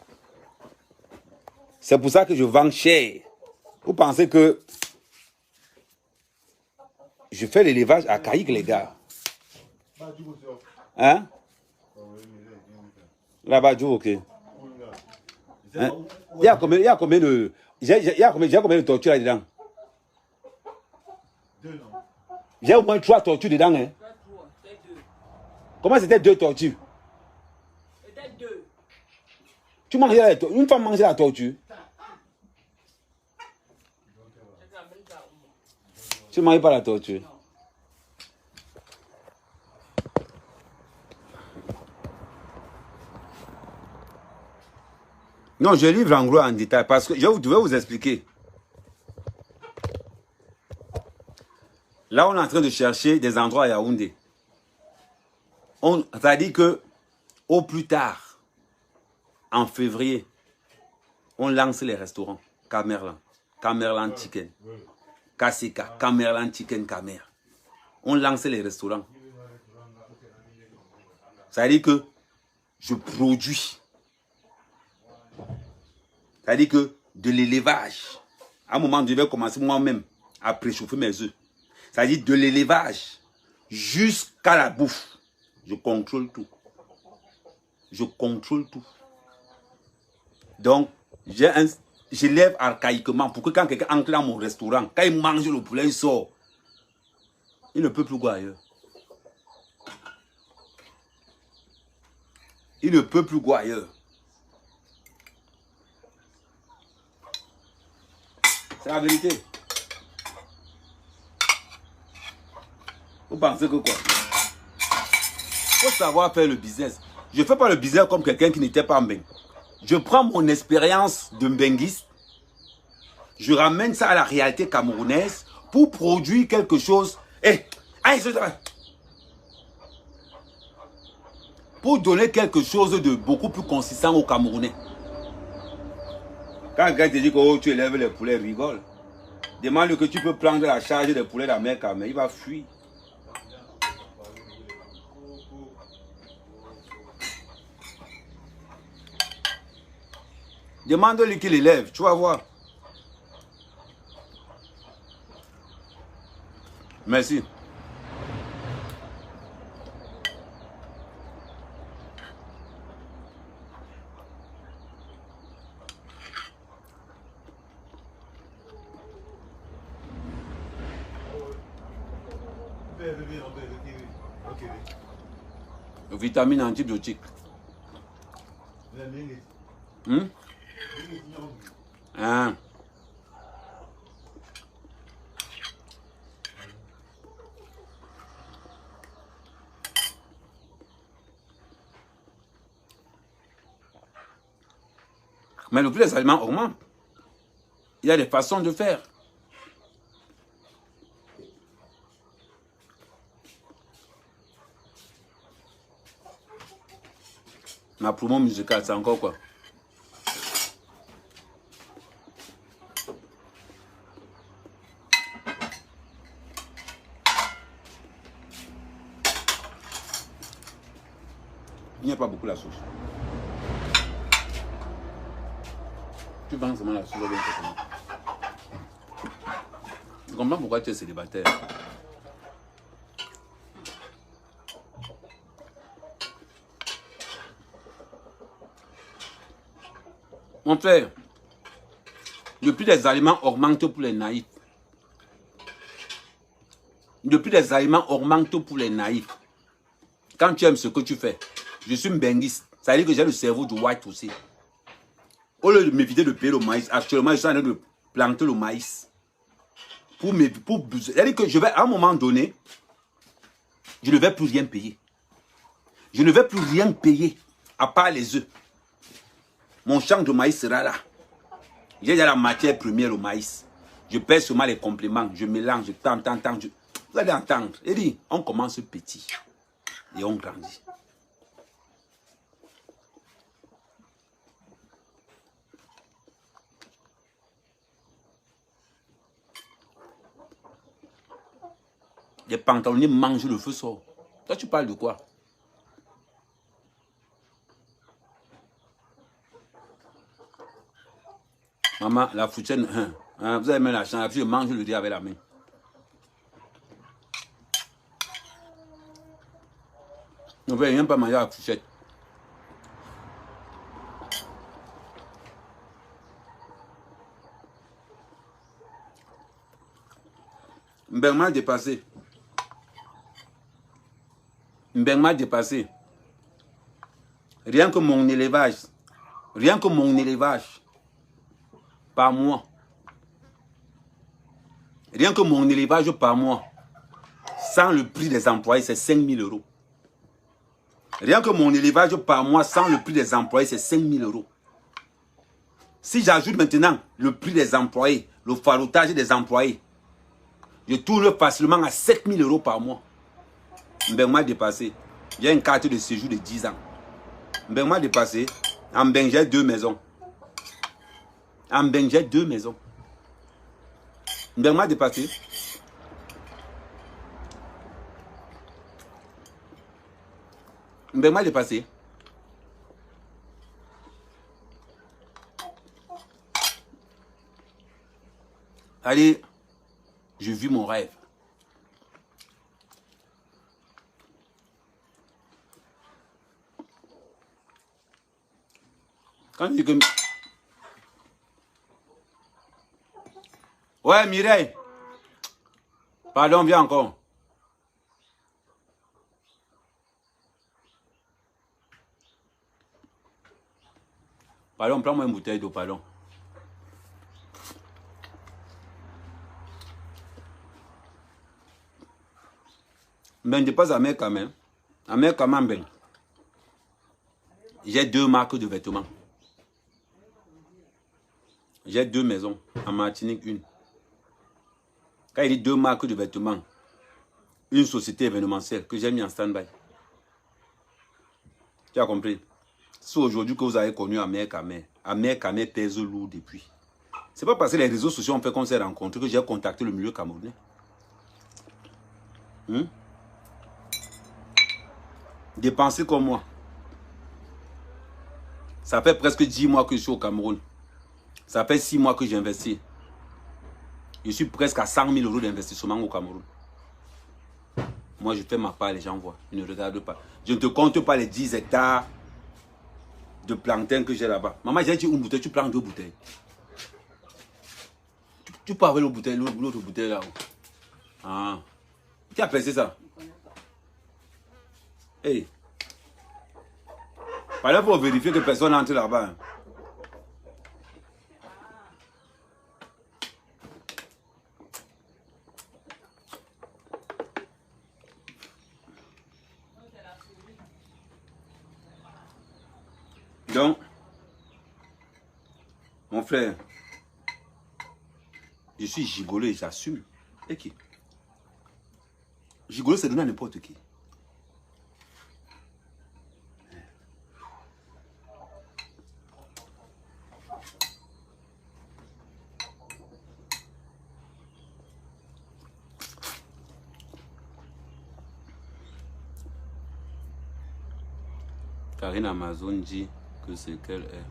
A: C'est pour ça que je vends cher. Vous pensez que je fais l'élevage archaïque, les gars? Hein? Là-bas, ok. Hein? Il y a combien de... J'ai combien de tortues là-dedans? J'ai au moins 3 tortues dedans. Hein? Comment c'était 2 tortues? C'était 2. Tu manges la tortue? Une femme mange la tortue? Tu ne manges pas la tortue? Non, je livre en gros en détail parce que je vais vous expliquer. Là, on est en train de chercher des endroits à Yaoundé. Ça dit que au plus tard, en février, on lance les restaurants. Camerlan, Camerlan Chicken, Kasika, Camerlan Chicken, Camer. On lance les restaurants. Ça dit que je produis. Ça dit que de l'élevage. À un moment, je vais commencer moi-même à préchauffer mes œufs. Ça dit de l'élevage jusqu'à la bouffe. Je contrôle tout. Je contrôle tout. Donc, j'élève archaïquement pour que quand quelqu'un entre dans mon restaurant, quand il mange le poulet, il sort. Il ne peut plus go ailleurs. Il ne peut plus go ailleurs. C'est la vérité. Vous pensez que quoi? Il faut savoir faire le business. Je ne fais pas le business comme quelqu'un qui n'était pas mbeng. Je prends mon expérience de mbenguiste. Je ramène ça à la réalité camerounaise pour produire quelque chose. Pour donner quelque chose de beaucoup plus consistant aux Camerounais. Quand quelqu'un te dit que oh, tu élèves les poulets, rigole. Demande que tu peux prendre la charge des poulets de la mer Camer, il va fuir. Demande-lui qu'il élève, tu vas voir. Merci. Vitamine antibiotique. Ah. Mais le prix des aliments augmente. Il y a des façons de faire. Ma promo musicale, c'est encore quoi? Il n'y a pas beaucoup la sauce. Tu vends seulement la sauce bien comment? Je comprends pourquoi tu es célibataire. Mon frère, le prix des aliments augmente pour les naïfs. Le prix des aliments augmente pour les naïfs. Quand tu aimes ce que tu fais, je suis benguiste. Ça veut dire que j'ai le cerveau du white aussi. Au lieu de m'éviter de payer le maïs, actuellement je suis en train de planter le maïs. C'est-à-dire que je vais, à un moment donné, je ne vais plus rien payer. Je ne vais plus rien payer, à part les œufs. Mon champ de maïs sera là. J'ai déjà la matière première au maïs. Je paie seulement les compléments. Je mélange, je tente. Vous allez entendre. Et dit, on commence petit. Et on grandit. Les pantalonniers mangent le feu sort. Toi, tu parles de quoi? Maman, la fourchette, hein, vous avez mis la chambre, je mange le riz avec la main. On ne veut rien pas manger à la fourchette. Ben m'a dépassé. Ben m'a dépassé. Rien que mon élevage. Rien que mon élevage. Par mois. Rien que mon élevage par mois. Sans le prix des employés, c'est 5 000 euros. Rien que mon élevage par mois, sans le prix des employés, c'est 5 000 euros. Si j'ajoute maintenant le prix des employés, le farotage des employés, je tourne facilement à 7 000 euros par mois. Ben m'a dépassé. J'ai une carte de séjour de 10 ans. Ben m'a dépassé. En Ben, j'ai 2 maisons. En Ben, j'ai 2 maisons. Ben m'a dépassé. Ben m'a dépassé. Allez, je vis mon rêve. Quand je dis que... Ouais, Mireille. Pardon, viens encore. Pardon, prends-moi une bouteille d'eau, pardon. Ben, je passe à mer quand même. À mer quand même, ben. J'ai 2 marques de vêtements. J'ai 2 maisons. En Martinique, une. Quand il dit 2 marques de vêtements, une société événementielle que j'ai mis en stand-by. Tu as compris? C'est aujourd'hui que vous avez connu Amer Kamer. Amer Kamer pèse lourd depuis. C'est pas parce que les réseaux sociaux ont fait qu'on s'est rencontrés que j'ai contacté le milieu camerounais. Dépenser comme moi. Ça fait presque 10 mois que je suis au Cameroun. Ça fait 6 mois que j'investis. Je suis presque à 100 000 euros d'investissement au Cameroun. Moi, je fais ma part, les gens voient. Ils ne regardent pas. Je ne te compte pas les 10 hectares de plantain que j'ai là-bas. Maman, j'ai dit une bouteille, tu prends 2 bouteilles. Tu pars avec l'autre bouteille là-haut. Ah. Qui a pensé ça? Hey. Fallait pour vérifier que personne n'entre là-bas. Hein. Donc, mon frère, je suis gigolo et j'assume. Et qui? Gigolo, c'est donné à n'importe qui. Karine Amazon dit que c'est qu'elle est.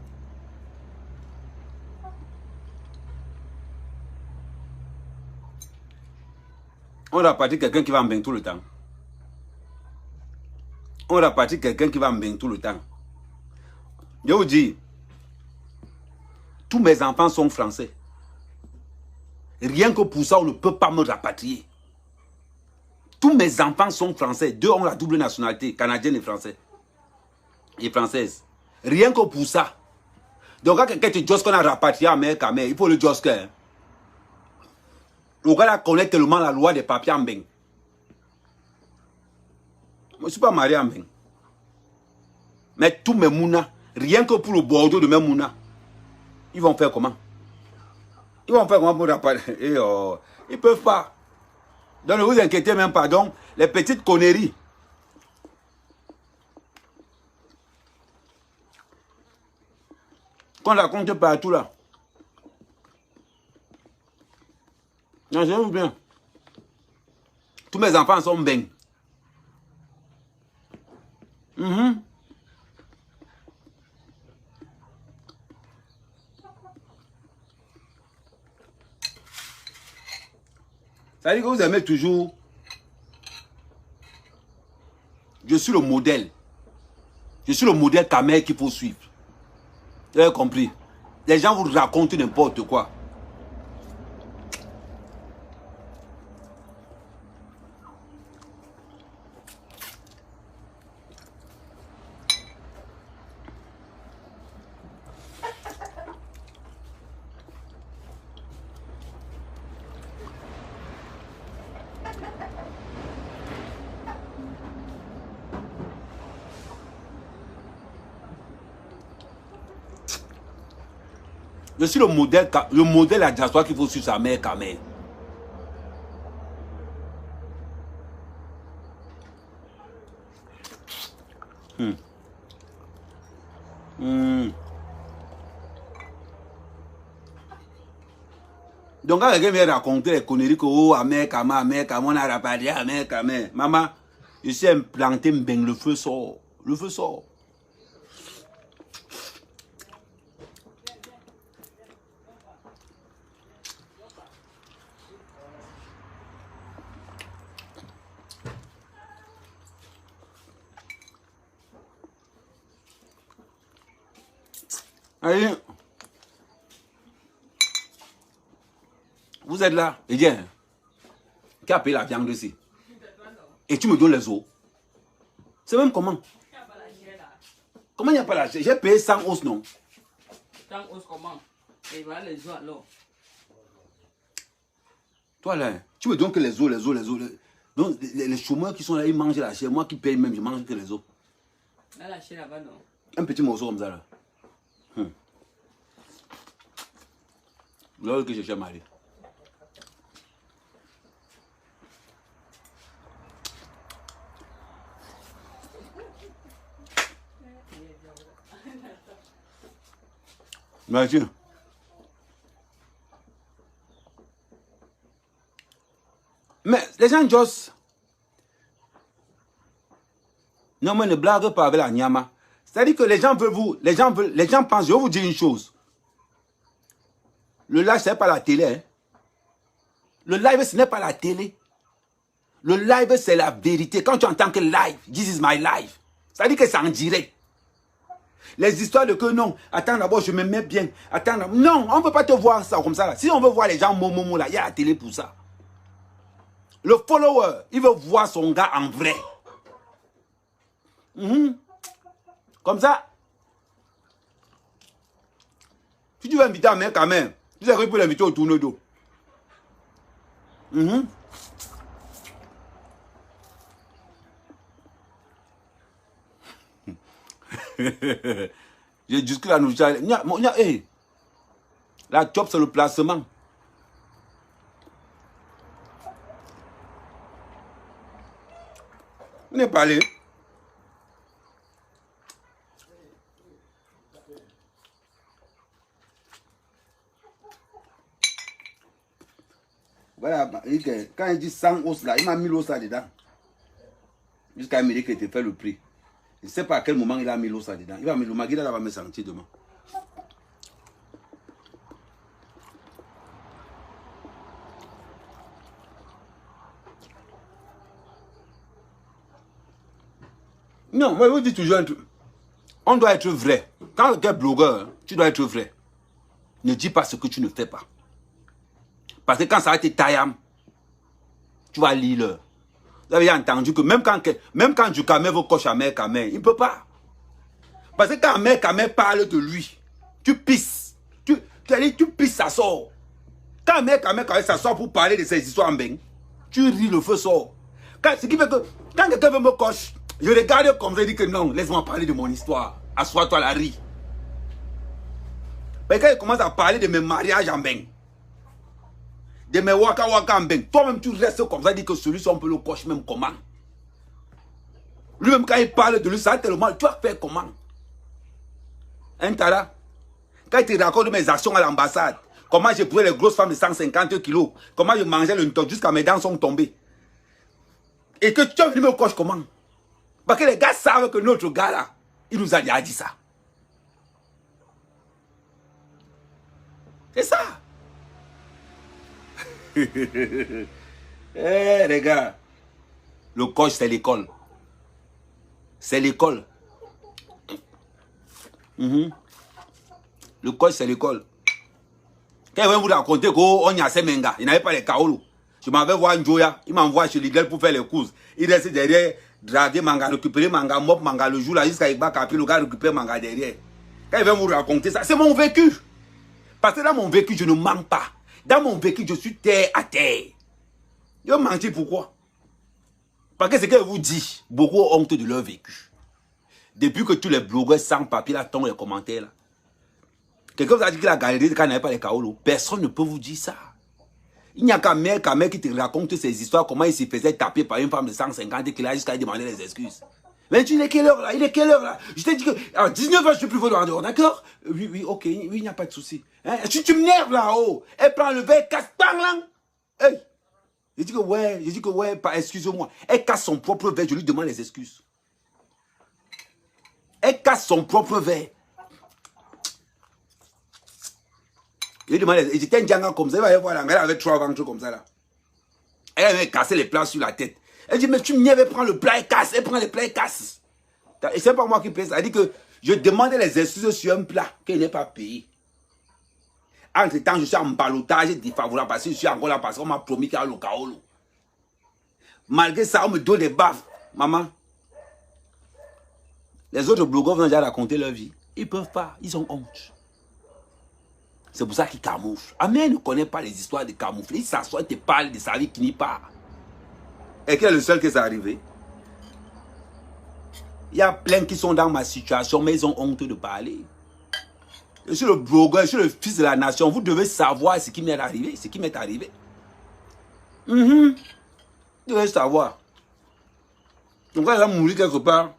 A: On a parti quelqu'un qui va me tout le temps. On a parti quelqu'un qui va me tout le temps. Je vous dis, tous mes enfants sont français. Rien que pour ça, on ne peut pas me rapatrier. Tous mes enfants sont français. 2 ont la double nationalité, canadienne et française. Et française. Rien que pour ça. Donc quand quelqu'un te dit qu'on a rapatrié à mer, il faut le dire que. Le gars connaît tellement la loi des papiers en Beng. Moi, je ne suis pas marié en Beng. Mais tous mes mounas, rien que pour le Bordeaux de mes mounas, ils vont faire comment? Ils vont faire comment pour rapatrier? Ils ne peuvent pas. Donc ne vous inquiétez même pas. Donc, les petites conneries. Qu'on la compte partout là. Non, je vous bien. Tous mes enfants sont Beng. Ça veut dire que vous aimez toujours. Je suis le modèle. Je suis le modèle Kamer qu'il faut suivre. Vous avez compris? Les gens vous racontent n'importe quoi. Je suis le modèle à diaspora qu'il faut suivre sa mère Kamer. Donc quand quelqu'un vient raconter les conneries que oh, Amer Kamer, on a rapatrié Amer Kamer. Maman, je suis implanté, le feu sort. Le feu sort. Allez. Vous êtes là. Et bien, qui a payé la viande ici? Et tu me donnes les os. C'est même comment? Comment il n'y a pas la chair? J'ai payé 100 os, non?
D: 100 os comment? Et voilà les os alors.
A: Toi là, tu me donnes que les os. Donc les chômeurs qui sont là, ils mangent la chair. Moi qui paye même, je mange que les os.
D: Là, la chair là-bas, non?
A: Un petit morceau comme ça là. Là que je cherche Marie. Merci. Mais les gens just. Non, mais ne blague pas avec la nyama. C'est-à-dire que les gens veulent vous. Les gens pensent, je vais vous dire une chose. Le live, ce n'est pas la télé. Hein. Le live, ce n'est pas la télé. Le live, c'est la vérité. Quand tu entends que live, this is my life. C'est-à-dire que c'est en direct. Les histoires de que non, attends d'abord, je me mets bien. Attends, non, on ne peut pas te voir ça comme ça. Là. Si on veut voir les gens momo là, il y a la télé pour ça. Le follower, il veut voir son gars en vrai. Comme ça. Si tu veux inviter un mec quand même, tu sais qu'il peut l'inviter au tourne d'eau. J'ai jusque la nourriture. Hey. La chop, c'est le placement. Vous n'avez pas allé. Voilà, quand il dit 100 os là, il m'a mis l'os là dedans. Jusqu'à me dire qu'il te fait le prix. Je ne sais pas à quel moment il a mis l'os là dedans. Il va me le Maguila là va me sentir demain. Non, moi je vous dis toujours un truc. On doit être vrai. Quand tu es blogueur, tu dois être vrai. Ne dis pas ce que tu ne fais pas. Parce que quand ça a été taillam, tu vas lire. Vous avez entendu que même quand du Kamer veut cocher à Mère Kamer, il ne peut pas. Parce que quand Mère Kamer parle de lui, tu pisses. Tu pisses, ça sort. Quand Mère Kamer s'assoit pour parler de ses histoires en bain, tu ris, le feu sort. Ce qui fait que quand quelqu'un veut me cocher, je regarde comme ça et dis que non, laisse-moi parler de mon histoire. Assois-toi la riz. Mais quand il commence à parler de mes mariages en bain, de mes waka en bain, toi-même tu restes comme ça, dis que celui-ci on peut le cocher même comment. Lui-même quand il parle de lui, ça tellement, tu vas faire comment? Hein, Tara? Quand il te raconte mes actions à l'ambassade, comment j'ai pris les grosses femmes de 150 kilos, comment je mangeais le nton jusqu'à mes dents sont tombées. Et que tu as venu me cocher comment? Parce que les gars savent que notre gars là, il nous a déjà dit ça. C'est ça. Eh les gars, le coach c'est l'école. C'est l'école. Le coach c'est l'école. Quand il va vous raconter qu'on y a ces mengas, il n'avait pas les kaolo. Je m'avais voir Njoya, il m'envoie chez Lidl pour faire les courses. Il reste derrière, draguer manga, récupérer manga, mop manga le jour là, jusqu'à Iba Kapi, le gars récupère manga derrière. Quand il va vous raconter ça, c'est mon vécu. Parce que dans mon vécu, je ne mens pas. Dans mon vécu, je suis terre à terre. Je mentir pourquoi? Parce que ce qu'elle vous dit, beaucoup ont honte de leur vécu. Depuis que tous les blogueurs sans papier là tombent les commentaires là. Quelqu'un vous a dit qu'il a galéré quand il n'avait pas les kaolo. Personne ne peut vous dire ça. Il n'y a qu'un mec qui te raconte ces histoires, comment il se faisait taper par une femme de 150 et qu'il a jusqu'à demander les excuses. Mais il est quelle heure là? Il est quelle heure là? Je t'ai dit que à 19 h je suis plus votre dehors, d'accord? Oui, ok, oui, il n'y a pas de souci. Hein? Si tu m'énerves là-haut, elle prend le verre, casse bang là. Hey! Je dis que ouais, excuse-moi. Elle casse son propre verre, je lui demande les excuses. Elle casse son propre verre. Je lui demande les excuses. J'étais un djanga comme ça, elle va voir la mère avec 3 ventres comme ça là. Elle avait cassé les plats sur la tête. Elle dit, mais tu m'énerves, prends le plat et casse. Elle prend le plat et casse. Et c'est pas moi qui paye ça. Elle dit que je demandais les excuses sur un plat qu'elle n'est pas payé. Entre temps, je suis en balotage défavorable parce que je suis encore là parce qu'on m'a promis qu'il y a le kaolo. Malgré ça, on me donne des baffes. Maman, les autres blogueurs vont déjà raconter leur vie. Ils ne peuvent pas, ils ont honte. C'est pour ça qu'ils camouflent. Amen ne connaît pas les histoires de camoufler. Il s'assoit et te parle de sa vie qui n'y part. Et qui est le seul qui est arrivé? Il y a plein qui sont dans ma situation, mais ils ont honte de parler. Je suis le blogueur, je suis le fils de la nation. Vous devez savoir ce qui m'est arrivé. Ce qui m'est arrivé. Vous devez savoir. Donc quand il va mourir quelque part,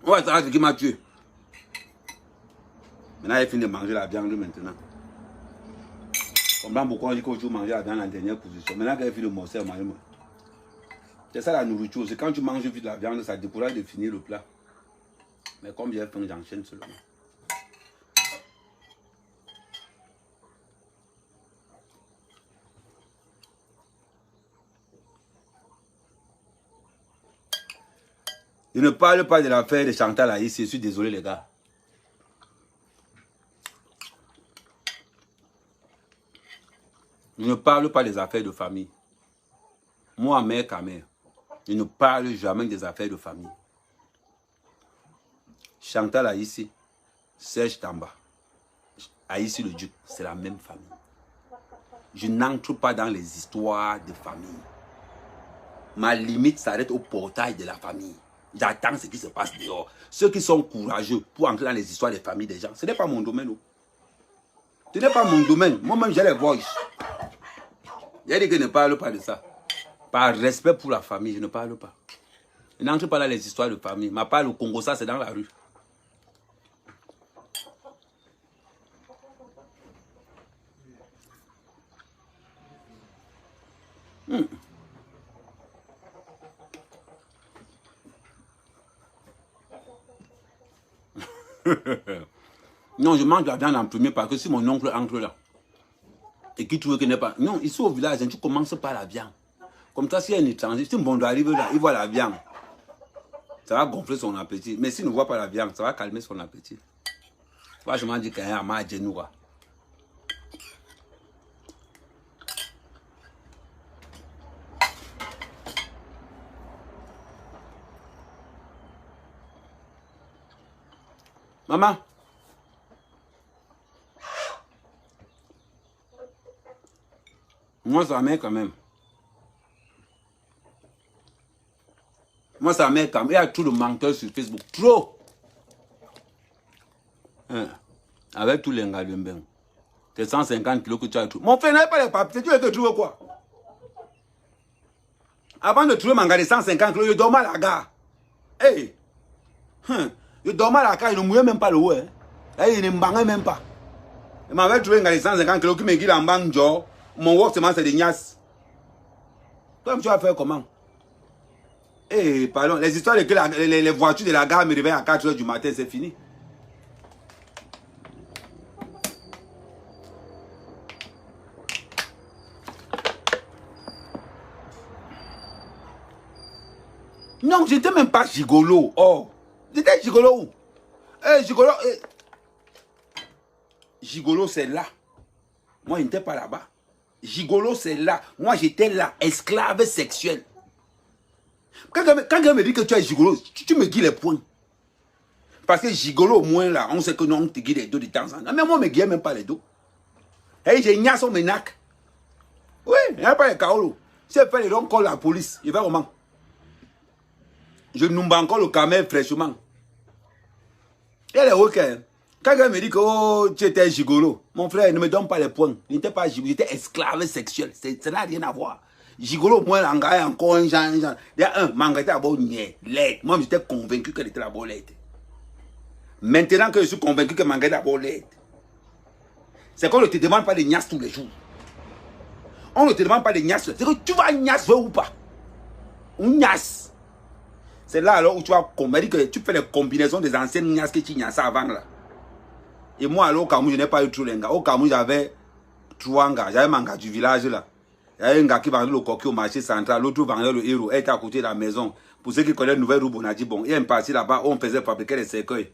A: on va savoir ce qui m'a tué. Maintenant, il finit de manger la viande maintenant. Comprends pourquoi on dit qu'il faut manger la viande en dernière position. Maintenant, quand il finit de morcer, on mange. C'est ça la nourriture. C'est quand tu manges vite la viande, ça décourage de finir le plat. Mais comme j'ai faim, j'enchaîne seulement. Je ne parle pas de l'affaire de Chantal Aïssi, je suis désolé les gars. Je ne parle pas des affaires de famille. Moi, mère, Kamère, je ne parle jamais des affaires de famille. Chantal Aïssi, Serge Tamba, Aïssi le Duc, c'est la même famille. Je n'entre pas dans les histoires de famille. Ma limite s'arrête au portail de la famille. J'attends ce qui se passe dehors. Ceux qui sont courageux pour entrer dans les histoires des familles des gens, ce n'est pas mon domaine. Oh. Ce n'est pas mon domaine. Moi-même, j'ai les voices. J'ai dit que je ne parle pas de ça. Par respect pour la famille, je ne parle pas. Je n'entre pas dans les histoires de famille. Ma part, le Congo, ça, c'est dans la rue. Non, je mange la viande en premier parce que si mon oncle entre là et qui trouve qu'il n'est pas... Non, ici au village, tu commences par la viande. Comme ça, s'il y a un étranger, si mon doigt arrive là, il voit la viande. Ça va gonfler son appétit. Mais s'il ne voit pas la viande, ça va calmer son appétit. Moi, je m'en dis qu'il y a un ma genoua. Maman. Moi, ça m'aide quand même. Moi, ça m'aide quand même. Il y a trop de menteurs sur Facebook. Trop. Hein. Avec tous les gars de Mbeng. Tes 150 kilos que tu as tout. Mon frère n'a pas les papiers. Tu veux que tu trouves quoi? Avant de trouver mon gars de 150 kilos, je dormais à la gare. Hey. Je dormais à la gare, il ne mouillait même pas le haut. Hein. Là, il ne me même pas. Il m'avait trouvé un gars de 150 kilos qui me dit en banque, genre. Mon work, c'est des nias. Toi, tu vas faire comment?
C: Eh, pardon, les histoires de que les voitures de la gare me réveillent à 4 h du matin, c'est fini. Non, j'étais même pas gigolo. Oh, j'étais gigolo où? Gigolo, Gigolo, c'est là. Moi, je n'étais pas là-bas. Gigolo, c'est là. Moi, j'étais là, esclave sexuel. Quand quelqu'un me dit que tu es gigolo, tu me dis les points. Parce que gigolo, au moins là, on sait que non, on te guide les dos de temps en temps. Mais moi, je ne me guide même pas les dos. Et j'ai niasse au menac. Oui, il n'y a pas les kaolo. Si elle fait les ronds, colle la police. Il va comment? Je n'oublie encore le camel fraîchement. Et elle est ok. Quand quelqu'un me dit que oh, tu étais gigolo, mon frère, ne me donne pas les points. Je n'étais pas gigolo, j'étais esclave sexuel. Ça n'a rien à voir. Gigolo, moi, l'engagé encore un genre. Il y a un, m'engagé à bord l'aide. Moi, j'étais convaincu qu'elle était à bord l'aide. Maintenant que je suis convaincu que m'engagé à bord l'aide, c'est qu'on ne te demande pas de niasse tous les jours. On ne te demande pas de niasse. C'est que tu vas niasse ou pas. Ou niasse. C'est là alors où tu vas comprendre que tu fais les combinaisons des anciennes niasses que tu niassais avant là. Et moi, alors, au Cameroun, je n'ai pas eu trop les gars. Au Cameroun, j'avais 3 gars. J'avais mon gars du village là. Il y avait un gars qui vendait le coquille au marché central. L'autre vendait le héros. Elle était à côté de la maison. Pour ceux qui connaissent Nouvelle Roue, on a dit bon. Il y a une partie là-bas où on faisait fabriquer les cercueils.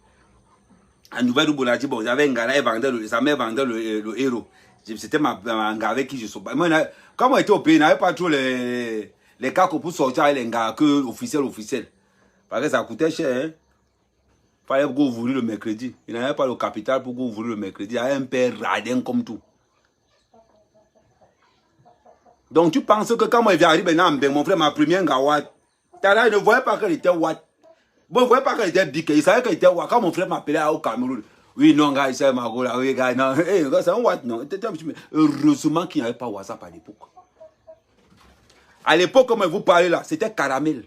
C: À Nouvelle Roue, on a dit bon. J'avais un gars là, sa mère vendait le héros. C'était un gars avec qui je suis. Quand on était au pays, il n'y avait pas trop les cas pour sortir avec les gars que officiels. Parce que ça coûtait cher. Hein? Il fallait que vous ouvriez le mercredi. Il n'y avait pas le capital pour que vous ouvriez le mercredi. Il y avait un père radin comme tout. Donc tu penses que quand moi je viens arriver maintenant, mon frère, ma première gars, il ne voyait pas qu'elle était Watt. Bon, il ne voyait pas qu'elle était big. Il savait qu'elle était Watt. Quand mon frère m'appelait au Cameroun, oui, non, gars, il savait ma go là, oui, gars, non. C'est un Watt, non. Heureusement qu'il n'y avait pas WhatsApp à l'époque. À l'époque, comme je vous parlais là, c'était Caramel.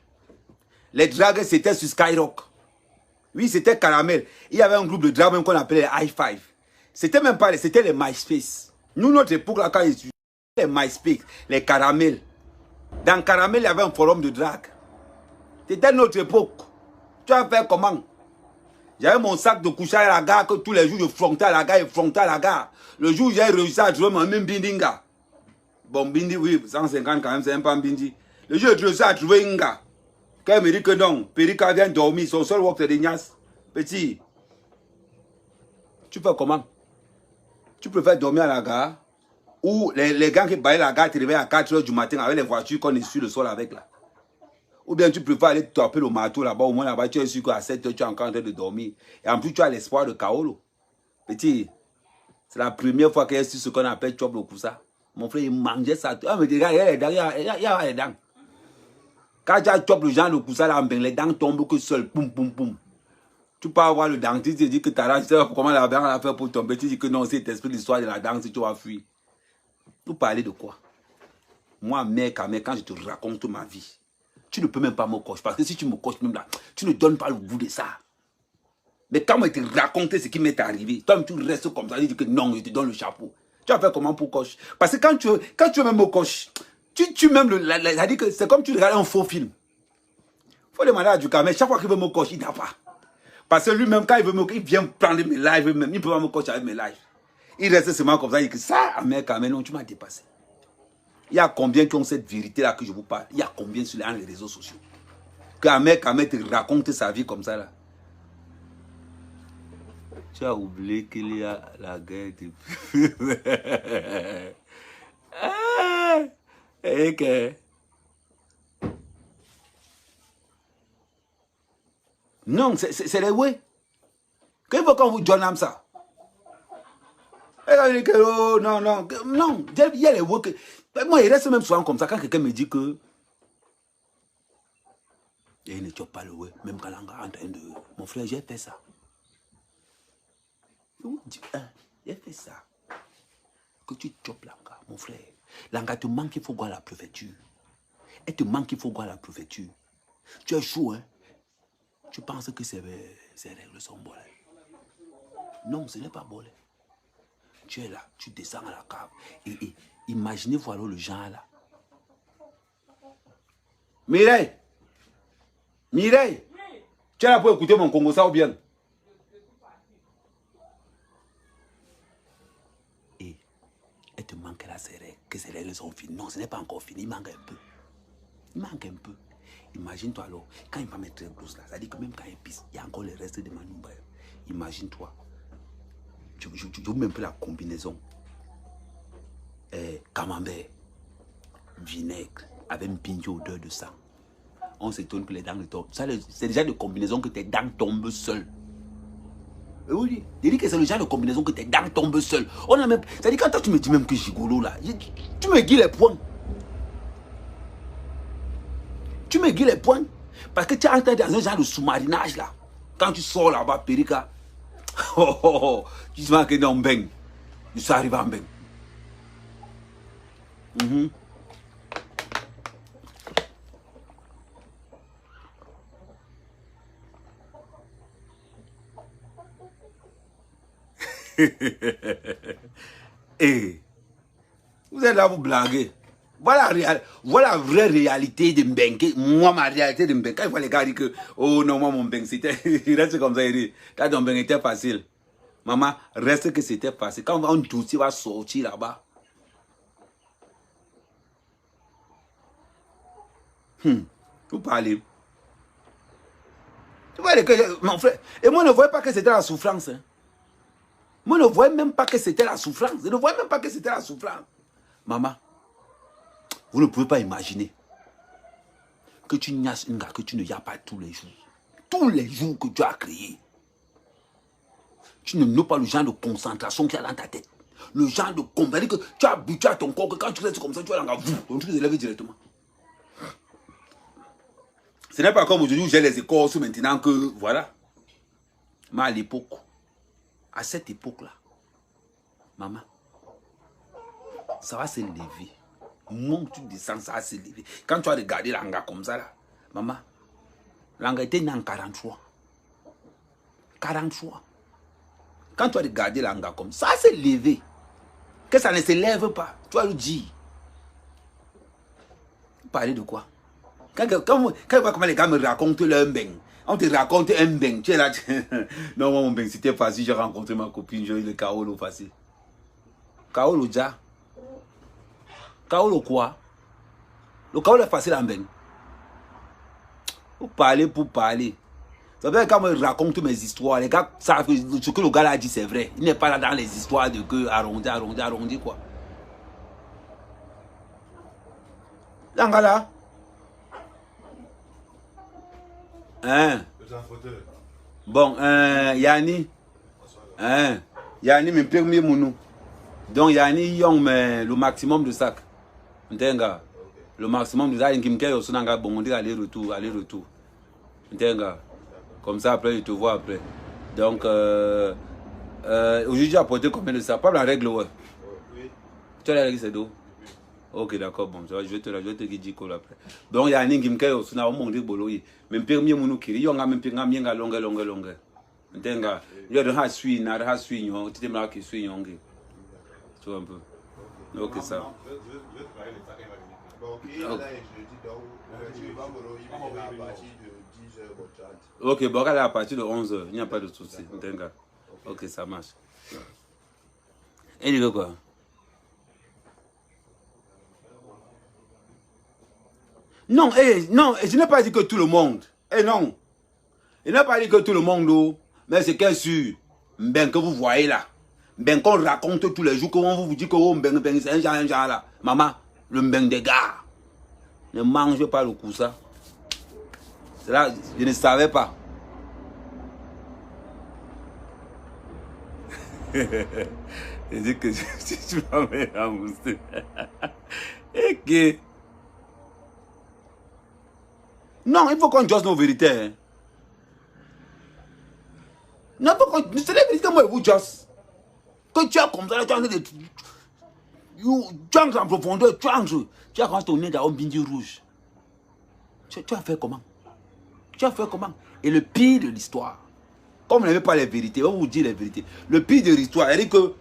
C: Les dragues, c'était sur Skyrock. Oui, c'était Caramel. Il y avait un groupe de dragues même qu'on appelait les i5. C'était même pas, c'était les MySpace. Nous, notre époque, là, quand ils étudiaient, les MySpace, les Caramel. Dans Caramel, il y avait un forum de drague. C'était notre époque. Tu as fait comment? J'avais mon sac de couchage à la gare que tous les jours je frontais à la gare et frontais à la gare. Le jour où j'ai réussi à trouver mon même bindinga. Bon, bindi, oui, 150 quand même, c'est un peu un bindi. Le jour où j'ai réussi à trouver un gars. Quand il me dit que non, Périka vient dormir, son seul work c'est des niasses. Petit, tu fais comment? Tu préfères dormir à la gare ou les gars qui baillent la gare te réveillent à 4 h du matin avec les voitures qu'on est sur le sol avec là. Ou bien tu préfères aller taper le marteau là-bas, au moins là-bas tu es sûr qu'à 7 h tu es encore en train de dormir. Et en plus tu as l'espoir de Kaolo. Petit, c'est la première fois qu'il y a ce qu'on appelle chop le coussa. Mon frère il mangeait ça. Ah mais regarde, il y a les dents. Quand tu as chop le genre de coussa là, les dents tombent que seul, poum poum poum. Tu peux avoir le dentiste et dire que tu as comment la dent a fait pour tomber. Tu dis que non, c'est l'esprit de l'histoire de la dent, si tu vas fuir. Vous parlez de quoi? Moi, mec, quand je te raconte ma vie, tu ne peux même pas me cocher. Parce que si tu me coches même là, tu ne donnes pas le goût de ça. Mais quand moi je te raconte ce qui m'est arrivé, toi tu restes comme ça, tu dis que non, je te donne le chapeau. Tu vas faire comment pour cocher? Parce que quand tu veux même me cocher, tu même ça dit que c'est comme tu regardes un faux film. Il faut demander à Duka, mais chaque fois qu'il veut me cocher, il n'a pas. Parce que lui-même, quand il vient prendre mes lives, il ne peut pas me cocher avec mes lives. Il reste seulement comme ça, il dit que ça, mec, non, tu m'as dépassé. Il y a combien qui ont cette vérité-là que je vous parle? Il y a combien sur les réseaux sociaux? Qu'un mec te raconte sa vie comme ça là.
A: Tu as oublié qu'il y a la guerre depuis. Et que...
C: Non, c'est les ouais. Qu'il faut qu'on vous donne ça. Et que, oh, non, il y a les ouais que... Moi, il reste même souvent comme ça quand quelqu'un me dit que... Et il ne chope pas le ouais, même quand l'anga en train de... Mon frère, j'ai fait ça. J'ai fait ça. Que tu chopes l'anga, mon frère. L'anga te manque, il faut voir la préfecture. Elle te manque, il faut voir la préfecture. Tu es chaud, hein? Tu penses que ces règles sont bolées. Non, ce n'est pas bolé. Tu es là, tu descends à la cave. Et imaginez, voilà le genre là. Mireille, Mireille, tu es là pour écouter mon Congo, ça ou bien? Et elle te manque la serrée, que ces règles sont finies. Non, ce n'est pas encore fini, il manque un peu. Il manque un peu. Imagine-toi alors, quand il va mettre très grosse là, ça dit que même quand il pisse, il y a encore les restes de Manumba. Imagine-toi. Je vous mets un peu la combinaison. Camembert, vinaigre, avec une pinche odeur de sang. On s'étonne que les dents tombent. C'est déjà de combinaison que tes dents tombent seules. Oui, je dis que c'est le genre de combinaison que tes dents tombent seules. On a même. C'est-à-dire quand toi tu me dis même que gigolo là, tu me dis les points. Tu me dis les points. Parce que tu es entré dans un genre de sous-marinage là. Quand tu sors là-bas, Périka, tu te vois que dans Mbeng. Tu suis arrivé en Mbeng. Et vous êtes là, vous blaguez. Voilà la vraie réalité de Mbengue. Moi, ma réalité de Mbengue. Quand il voit les gars dire que, oh non, moi, mon Mbengue, c'était. Il reste comme ça, il dit. Quand ton Mbengue était facile. Maman, reste que c'était facile. Quand un dossier va sortir là-bas. Vous parlez. Tu vois, mon frère. Et moi, je ne voyais pas que c'était la souffrance. Hein. Moi, je ne voyais même pas que c'était la souffrance. Je ne voyais même pas que c'était la souffrance. Maman. Vous ne pouvez pas imaginer que tu niasses une gars que tu ne y as pas tous les jours. Tous les jours que tu as créé. Tu ne n'as pas le genre de concentration qu'il y a dans ta tête. Le genre de compagnie que tu as habitué à ton corps, que quand tu restes comme ça, tu vas dans ton truc s'élève directement. Ce n'est pas comme aujourd'hui où j'ai les écorces maintenant que, voilà. Mais à l'époque, à cette époque-là, maman, ça va s'élever. Mon tu descends, ça va s'élever. Quand tu as regardé l'anga comme ça, là, maman, l'anga était né en 43. 43. Quand tu as regardé l'anga comme ça, ça s'est levé. Que ça ne se lève pas. Tu vas le dire. Parler de quoi? Quand tu vois comment les gars me racontent leur mbeng, on te raconte un mbeng, tu es là. Non, moi, mon mbeng, c'était facile. J'ai rencontré ma copine, j'ai eu le Kaolo facile. Kaolo, déjà. Kaolo quoi? Le Kaolo est facile en mbeng. Vous parlez pour parler. Ça veut dire quand je raconte mes histoires, les gars savent que ce que le gars a dit c'est vrai. Il n'est pas là dans les histoires de que arrondi, quoi. Là. Hein? Bon, Yanni. Hein? Yanni, mes premiers mounou. Donc, Yanni, Yong, mais le maximum de sac. Ntenga. Le maximum de sac, il y bon, on dit aller-retour. Ntenga. Comme ça, après, je te vois après. Donc, aujourd'hui, j'ai apporté combien de sacs? Pas la règle, ouais. Oui. Tu as la règle, c'est d'eau? Ok, d'accord, bon, je vais te dire quoi après. Donc, il y a un ingimke au suna au monde boloyi. Même premier munu kiri, yo nga même pinga mienga longue. Ntenga, yo de ha sui na ha sui nyon, tu te m'a qui sui nyonge. Tu vois un peu. Ok, ça. Ok, bon, à partir de 11h, il n'y a pas de souci. Ntenga. Ok, ça marche. Et dis quoi? Non, non, je n'ai pas dit que tout le monde. Non. Je n'ai pas dit que tout le monde, mais c'est qu'un sûr. Ben que vous voyez là. Ben qu'on raconte tous les jours, comment vous dites que oh, ben, c'est un genre là. Maman, le ben des gars. Ne mange pas le coup ça. C'est là, je ne savais pas. Je dis que si tu vas me rembourser. Ok. Non, il faut qu'on dise nos vérités. Hein. Non, il faut qu'on... C'est la vérité, moi, vous dise. Que tu as comme ça, tu as des... Tu entres en profondeur, tu as quand ton nez dans un bindi rouge. Tu as fait comment? Tu as fait comment? Et le pire de l'histoire, comme vous n'avez pas les vérités, on vous dit les vérités. Le pire de l'histoire, elle dit que,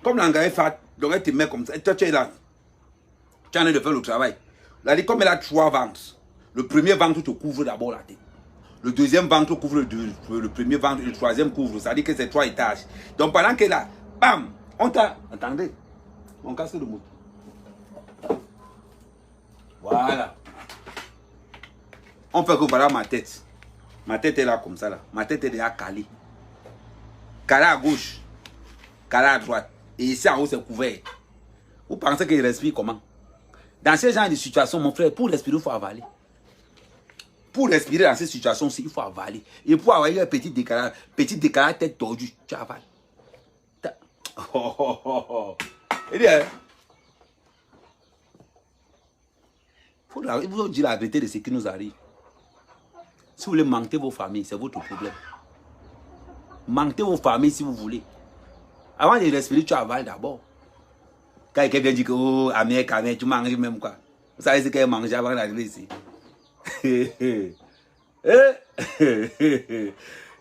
C: comme l'engrais est fat, donc elle te met comme ça, et toi tu es là. Tu es en train de faire le travail. Elle dit comme elle a 3 ventes. Le premier ventre te couvre d'abord la tête. Le deuxième ventre couvre le premier ventre, le troisième couvre. Ça dit que c'est 3 étages. Donc pendant que là, bam, on t'a... Attendez, on casse le moto. Voilà. On fait que voilà ma tête. Ma tête est là comme ça là. Ma tête est déjà calée. Calée à gauche. Calée à droite. Et ici en haut c'est couvert. Vous pensez qu'il respire comment? Dans ce genre de situation, mon frère, pour respirer, il faut avaler. Pour respirer dans cette situation-ci, il faut avaler. Et pour avoir un petit décalage, tête tordue, tu avales. Oh, oh, oh, oh. Eh bien, il faut dire la vérité de ce qui nous arrive. Si vous voulez manquer vos familles, c'est votre problème. Manquez vos familles si vous voulez. Avant de respirer, tu avales d'abord. Quand quelqu'un dit que, oh, Amir, tu manges même quoi. Vous savez ce qu'elle mange avant d'arriver ici.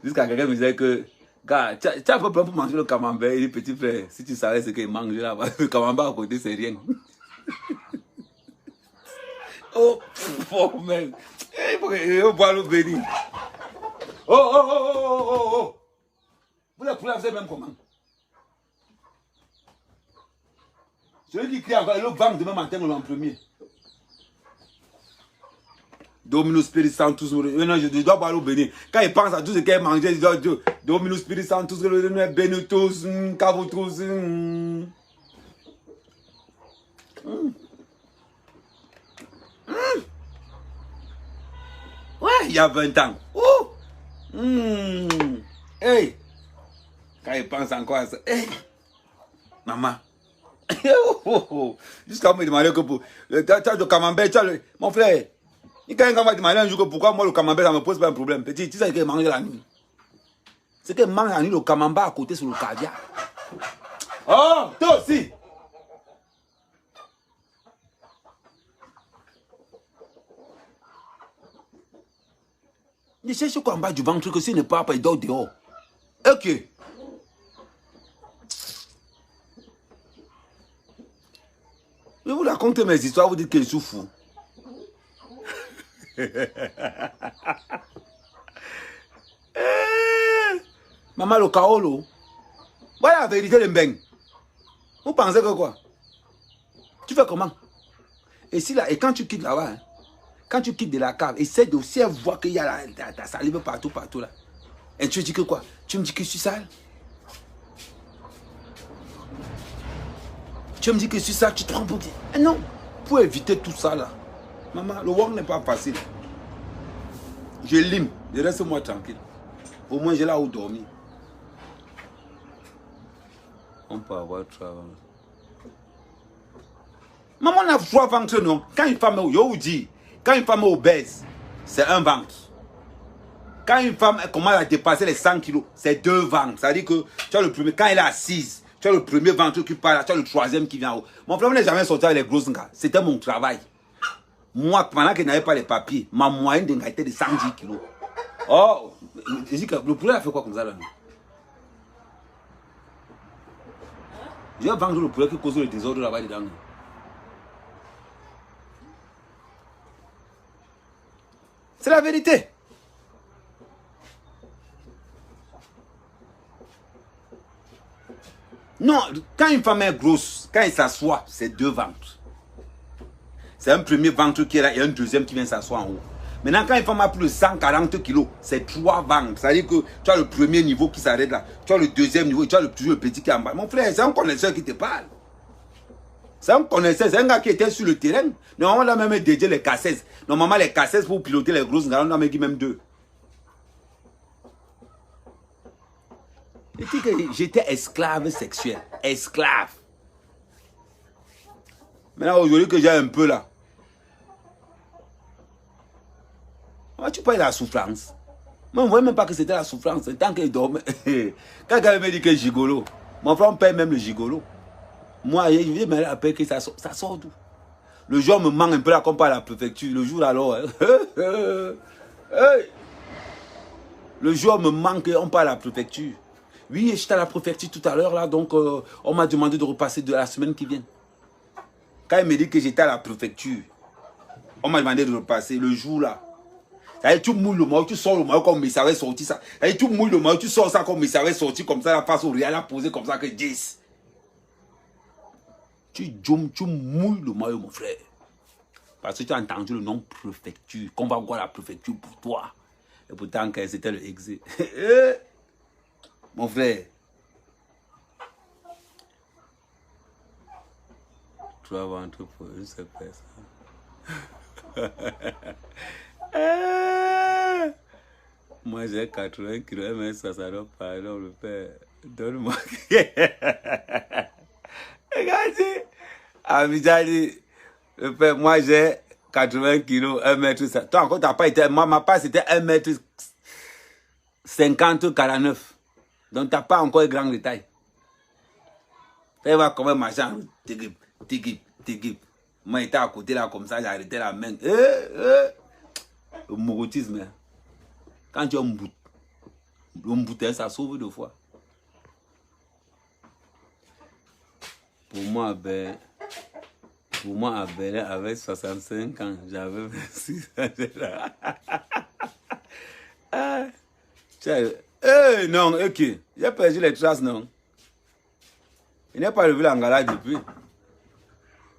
C: Jusqu'à quelqu'un me disait que, gars, tu as un peu pour manger le camembert. Il dit, petit frère, si tu savais ce qu'il mange là-bas, le camembert à côté, c'est rien. Oh, oh, man. Il faut boire l'eau bénie. Oh, oh, oh, oh, oh, oh, oh. Vous la faites même comment? Je lui dis qu'il y a le banc demain matin en premier. Dominus Spiritus Sanctus. Non, je dois boire l'eau bénie. Quand il pense à tout ce qu'il a mangé, il dit Dominus Spiritus Sanctus, bénis tous, cavou tous. Ouais, il y a 20 ans. Oh. Hey. Quand il pense encore à ça. Hey. Maman. Jusqu'à me demander que pour. Tu as le camembert, mon frère. Quand on va demander un jour que pourquoi moi le camembert ça me pose pas un problème. Petit, tu sais ce qu'il mange la nuit. C'est qu'il mange la nuit le camembert à côté sur le caviar. Oh, toi aussi. Il cherche quoi en bas du ventre que s'il ne part pas, il dort dehors. Ok. Je vous raconte mes histoires, vous dites que je suis fou. Maman, le kaolo. Voilà la vérité de Mbeng. Vous pensez que quoi? Tu fais comment? Et si là, et quand tu quittes là-bas, hein, quand tu quittes de la cave, essaie de aussi voir qu'il y a ta salive partout là. Et tu dis que quoi? Tu me dis que je suis sale? Tu me dis que je suis sale, tu te prends pour dire. Eh non, pour éviter tout ça là. Maman, le work n'est pas facile. Je lime, je reste moi tranquille. Au moins j'ai là où dormir. On peut avoir travail. Maman, on a 3 ventres, non? Quand une femme est, je vous dis, quand une femme est obèse, c'est un ventre. Quand une femme commence à dépasser les 100 kilos, c'est 2 ventres. Ça veut dire que tu as le premier, quand elle est assise, tu as le premier ventre qui part là, tu as le troisième qui vient en haut. Mon frère n'est jamais sorti avec les grosses gars. C'était mon travail. Moi, pendant que je n'avais pas les papiers, ma moyenne était de 110 kilos. Oh, je dis que le poulet a fait quoi comme ça là? J'ai vendu le poulet qui cause le désordre là-bas dedans. C'est la vérité. Non, quand une femme est grosse, quand elle s'assoit, c'est 2 ventres. C'est un premier ventre qui est là et un deuxième qui vient s'asseoir en haut. Maintenant, quand une femme a plus de 140 kilos, c'est 3 ventres. C'est-à-dire que tu as le premier niveau qui s'arrête là, tu as le deuxième niveau et tu as le petit qui est en bas. Mon frère, c'est un connaisseur qui te parle. C'est un connaisseur, c'est un gars qui était sur le terrain. Normalement, on a même dédié les cassettes. Normalement, les cassettes pour piloter les grosses, on a même 2. J'étais esclave sexuel. Esclave. Maintenant, aujourd'hui que j'ai un peu là. Tu parles de la souffrance. Moi, je ne voyais même pas que c'était la souffrance. Tant qu'il dormait. Quand quelqu'un me dit que gigolo, mon frère me paye même le gigolo. Moi, je vais me rappeler que ça sort d'où? Le jour me manque un peu là, comme par la préfecture. Le jour alors. Le jour me manque, on parle à la préfecture. Oui, j'étais à la préfecture tout à l'heure là, donc on m'a demandé de repasser de la semaine qui vient. Quand il me dit que j'étais à la préfecture, on m'a demandé de repasser le jour là. Tu mouilles le maillot, tu sors le maillot comme il savait sortir ça. Tu mouilles le maillot, tu sors ça comme il savait sortir comme ça, la face au réel, la poser comme ça que 10. Tu mouilles le maillot, mon frère. Parce que tu as entendu le nom préfecture, qu'on va voir la préfecture pour toi. Et pourtant, c'était le exé. Mon frère. Tu vas avoir un truc pour une seule personne. Moi, j'ai 80 kg, mais ça doit pas. Donc, le père, donne-moi. Regardez. Amidjali, le père, moi, j'ai 80 kg, 1 mètre. Toi, encore, tu n'as pas été. Moi, ma part, c'était 1 mètre 50, 49. Donc, tu n'as pas encore un grand détail. Tu vas comme un machin. Tigip. Moi, j'étais à côté là, comme ça, j'ai arrêté la main. Le mouroutisme. Quand tu as un bouteille, ça sauve 2 fois. Pour moi, à Berlin, avec 65 ans, j'avais 26 ans. Non, ok. J'ai perdu les traces, non. Il n'est pas levé l'Angala depuis.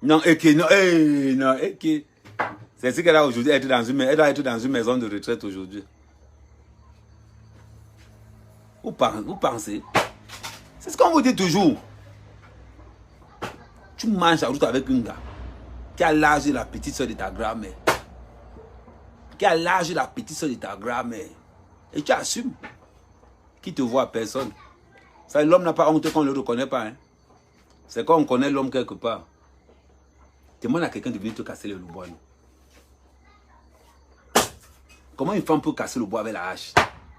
C: Non, ok, non, non, ok. C'est ce qu'elle a aujourd'hui, elle doit être dans une maison de retraite aujourd'hui. Vous pensez? C'est ce qu'on vous dit toujours. Tu manges à route avec un gars qui a l'âge de la petite soeur de ta grand-mère. Qui a l'âge de la petite soeur de ta grand-mère. Et tu assumes. Qui te voit personne. L'homme n'a pas honte qu'on ne le reconnaît pas. Hein. C'est quand on connaît l'homme quelque part. Demande à quelqu'un de venir te casser le bois. Comment une femme peut casser le bois avec la hache?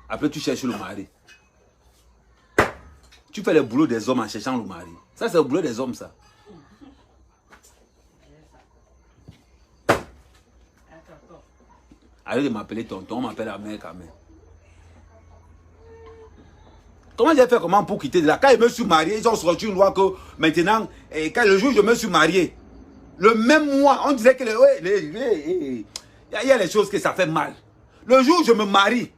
C: Après, tu cherches le mari. Tu fais le boulot des hommes en cherchant le mari. Ça, c'est le boulot des hommes, ça. Arrête de m'appeler tonton, on m'appelle la mère quand même. Comment j'ai fait comment pour quitter de là? Quand je me suis marié, ils ont sorti une loi que maintenant, quand le jour où je me suis marié, le même mois, on disait que il y a les choses que ça fait mal. Le jour où je me marie,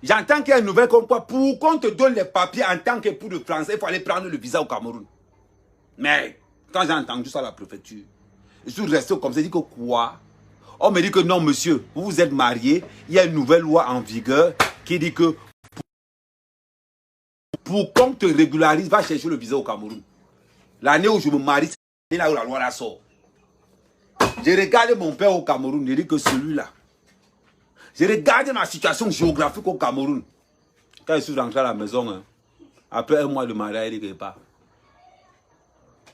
C: j'entends qu'il y a une nouvelle comme quoi, pour qu'on te donne les papiers en tant qu'époux de français, il faut aller prendre le visa au Cameroun. Mais quand j'ai entendu ça à la préfecture, je suis resté comme ça, je dis que quoi? On me dit que non, monsieur, vous vous êtes marié, il y a une nouvelle loi en vigueur qui dit que pour qu'on te régularise, va chercher le visa au Cameroun. L'année où je me marie, c'est là où la loi la sort. J'ai regardé mon père au Cameroun, il dit que celui-là. J'ai regardé ma situation géographique au Cameroun. Quand je suis rentré à la maison, hein, après 1 mois de mariage, il n'y a pas.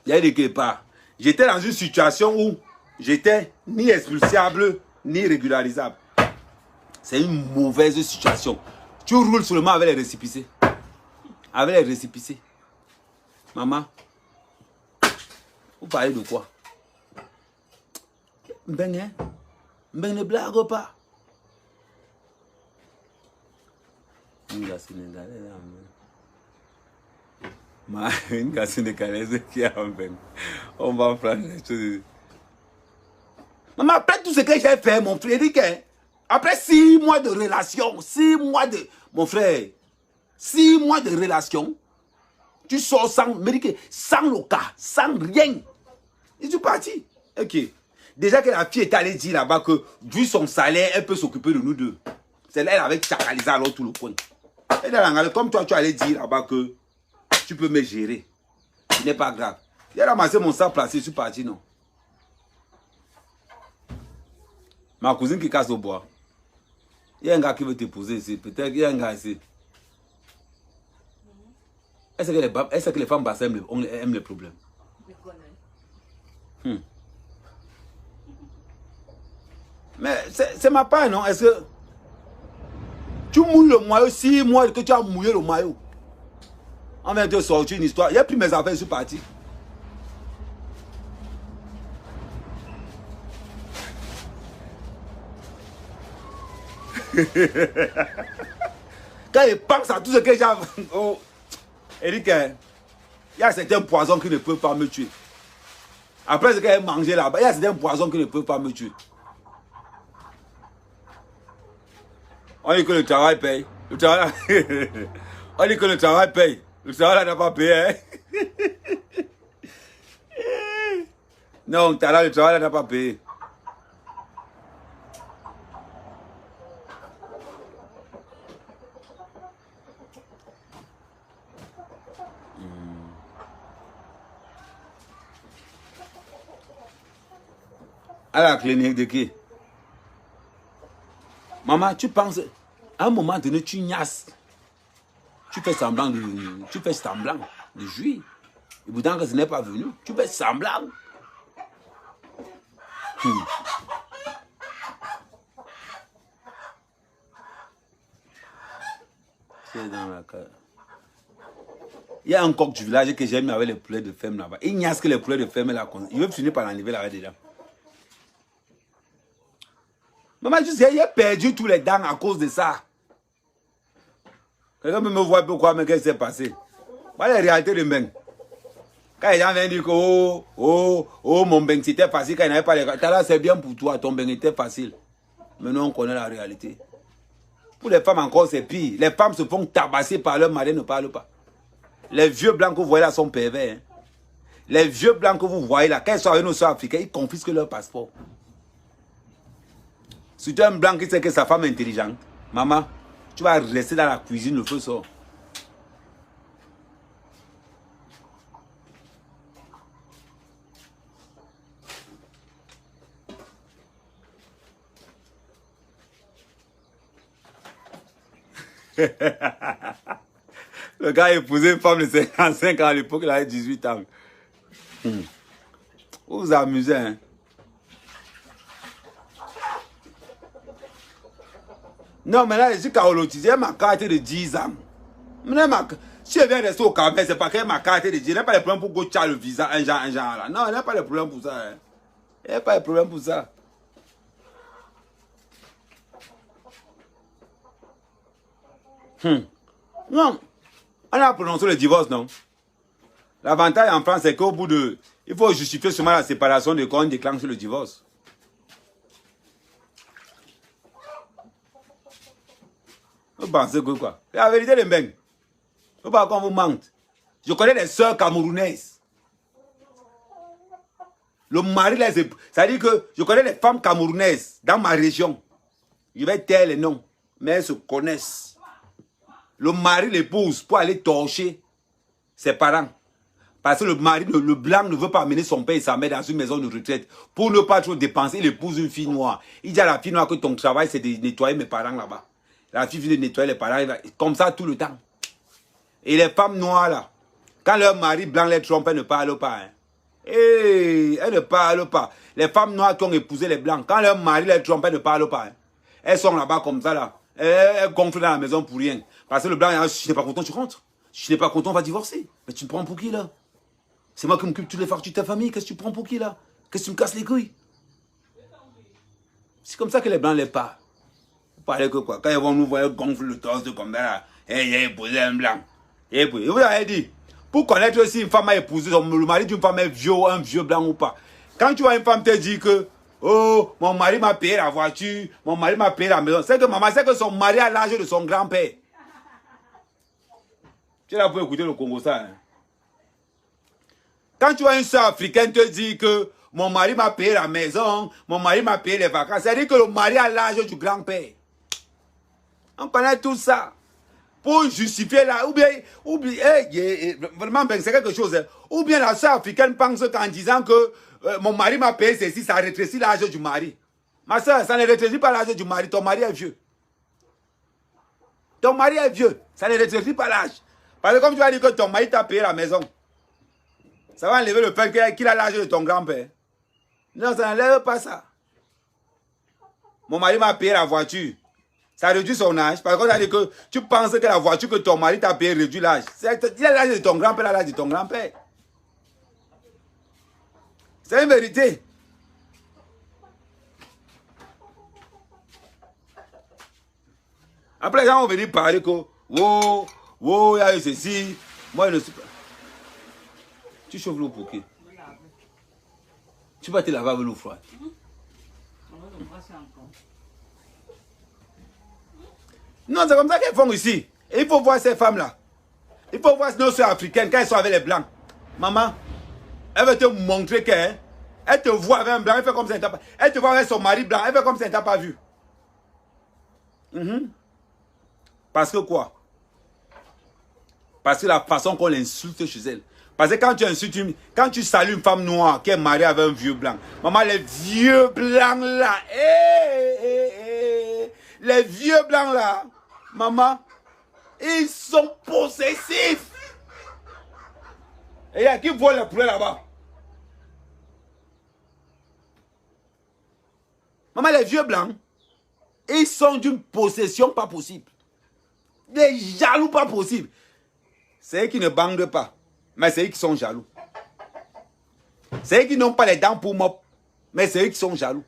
C: Il n'y a pas. J'étais dans une situation où j'étais ni expulsable, ni régularisable. C'est une mauvaise situation. Tu roules seulement avec les récépissés. Avec les récépissés. Maman, vous parlez de quoi? Ben ne blague pas. Une gars sénégalaise, une gars sénégalaise qui est en peine. On va prendre les choses. Maman, après tout ce que j'ai fait, mon frère, après 6 mois de relation, 6 mois de... Mon frère, 6 mois de relation, tu sors sans médicaments, sans le cas, sans rien. Et tu es parti. Ok. Déjà que la fille est allée dire là-bas que, vu son salaire, elle peut s'occuper de nous deux. C'est là, elle avait chacalisé alors tout le coin. Et là, comme toi, tu allais dire là-bas que tu peux me gérer. Ce n'est pas grave. J'ai ramassé mon sac placé, je suis parti, non. Ma cousine qui casse au bois. Il y a un gars qui veut t'épouser ici. Peut-être qu'il y a un gars ici. Est-ce que les femmes basses aiment les problèmes? Mais c'est ma part, non? Est-ce que tu mouilles le maillot 6 mois que tu as mouillé le maillot? On vient de sortir une histoire. Il n'y a plus mes affaires, je suis parti. Quand il pense à tout ce que j'ai... Oh, Eric, il y a certains poisons qui ne peuvent pas me tuer. Après ce qu'il a mangé là-bas, il y a certains poisons qui ne peuvent pas me tuer. On dit que le travail paye. Le travail... On dit que le travail paye. Le travail n'a pas payé. Hein? Non, le travail n'a pas payé. À la clinique de qui? Maman, tu penses, à un moment donné, tu niasses. Tu fais semblant de jouir. Et pourtant que ce n'est pas venu, tu fais semblant. C'est dans la carte. Il y a un coq du village que j'aime avec les poulets de ferme là-bas. Il niasse que les poulets de ferme là. Il veut finir par l'enlever là dedans. Maman, je sais, il a perdu tous les dents à cause de ça. Quelqu'un peut me voir pourquoi, mais qu'est-ce qui s'est passé? Voilà la réalité de Mbeng. Quand les gens viennent dire que mon Mbeng c'était facile quand il n'avait pas les... Là, c'est bien pour toi, ton Mbeng était facile. Mais nous, on connaît la réalité. Pour les femmes encore, c'est pire. Les femmes se font tabasser par leur mari, ne parlent pas. Les vieux blancs que vous voyez là sont pervers. Hein. Les vieux blancs que vous voyez là, quand ils sont avec nos soeurs africains, ils confisquent leur passeport. Si tu es un blanc qui sait que sa femme est intelligente, maman, tu vas rester dans la cuisine, le feu sort. Le gars a épousé une femme de 55 ans à l'époque, il avait 18 ans. Vous vous amusez, hein? Non, mais là, je suis carolotisé, j'ai ma carte de 10 ans. Si je viens rester au Cameroun, c'est pas que ma carte de 10 ans. Il n'y a pas de problème pour que tu aies le visa, un genre là. Non, il n'y a pas de problème pour ça. Hein. Il n'y a pas de problème pour ça. Non, on a prononcé le divorce, non? L'avantage en France, c'est qu'au bout de... Il faut justifier seulement la séparation de quand on déclenche le divorce. Vous pensez que quoi? La vérité de Mbeng. Faut pas qu'on vous mente. Je connais des sœurs camerounaises. Le mari les époux. Ça veut dire que je connais des femmes camerounaises dans ma région. Je vais taire les noms. Mais elles se connaissent. Le mari l'épouse pour aller torcher ses parents. Parce que le mari, le blanc ne veut pas amener son père et sa mère dans une maison de retraite. Pour ne pas trop dépenser, il épouse une fille noire. Il dit à la fille noire que ton travail c'est de nettoyer mes parents là-bas. La fille vient de nettoyer les parents, comme ça tout le temps. Et les femmes noires là, quand leur mari blanc les trompe, elles ne parlent pas. Hein. Hey, elles ne parlent pas. Les femmes noires qui ont épousé les blancs, quand leur mari les trompe, elles ne parlent pas. Hein. Elles sont là-bas comme ça là. Elles gonflent dans la maison pour rien. Parce que le blanc, si tu n'es pas content, tu rentres. Si tu n'es pas content, on va divorcer. Mais tu me prends pour qui là? C'est moi qui m'occupe de toutes les factures de ta famille. Qu'est-ce que tu prends pour qui là? Qu'est-ce que tu me casses les couilles? C'est comme ça que les blancs les parlent. Vous parlez que quoi? Quand ils vont nous voir gonfler le torse de comme ça là. Hey, il a épousé un blanc. Et puis, vous avez dit, pour connaître si une femme a épousé, le mari d'une femme est vieux, un vieux blanc ou pas. Quand tu vois une femme te dire que, oh, mon mari m'a payé la voiture, mon mari m'a payé la maison, c'est que maman, c'est que son mari a l'âge de son grand-père. Tu es là pour écouter le Congo ça. Hein? Quand tu vois une soeur africaine te dire que mon mari m'a payé la maison, mon mari m'a payé les vacances, c'est-à-dire que le mari a l'âge du grand-père. On connaît tout ça. Pour justifier là, ou bien vraiment, c'est quelque chose. Hein. Ou bien la soeur africaine pense qu'en disant que mon mari m'a payé ceci, ça rétrécit l'âge du mari. Ma soeur, ça ne rétrécit pas l'âge du mari, ton mari est vieux. Ton mari est vieux, ça ne rétrécit pas l'âge. Parce que comme tu vas dire que ton mari t'a payé la maison, ça va enlever le fait qu'il a l'âge de ton grand-père. Non, ça n'enlève pas ça. Mon mari m'a payé la voiture. Ça réduit son âge. Par contre, ça dit que tu penses que la voiture que ton mari t'a payé réduit l'âge. Il a l'âge de ton grand-père, l'âge de ton grand-père. C'est une vérité. Après, les gens vont venir parler que, oh, il y a eu ceci. Moi, je ne sais pas. Tu chauffes l'eau pour qui? Tu vas te laver avec l'eau froide. Non, c'est comme ça qu'elles font ici. Et il faut voir ces femmes-là. Il faut voir nos soeurs africaines quand elles sont avec les blancs. Maman, elle veut te montrer qu'elle te voit avec un blanc, elle fait comme ça, elle te voit avec son mari blanc, elle fait comme ça, elle t'a pas vu. Parce que quoi? Parce que la façon qu'on l'insulte chez elle. Parce que quand tu insultes, quand tu salues une femme noire qui est mariée avec un vieux blanc, maman, les vieux blancs là, les vieux blancs là, maman, ils sont possessifs. Et il y a qui vole les poulets là-bas? Maman, les vieux blancs, ils sont d'une possession pas possible. Des jaloux pas possible. C'est eux qui ne bandent pas, mais c'est eux qui sont jaloux. C'est eux qui n'ont pas les dents pour mop, mais c'est eux qui sont jaloux.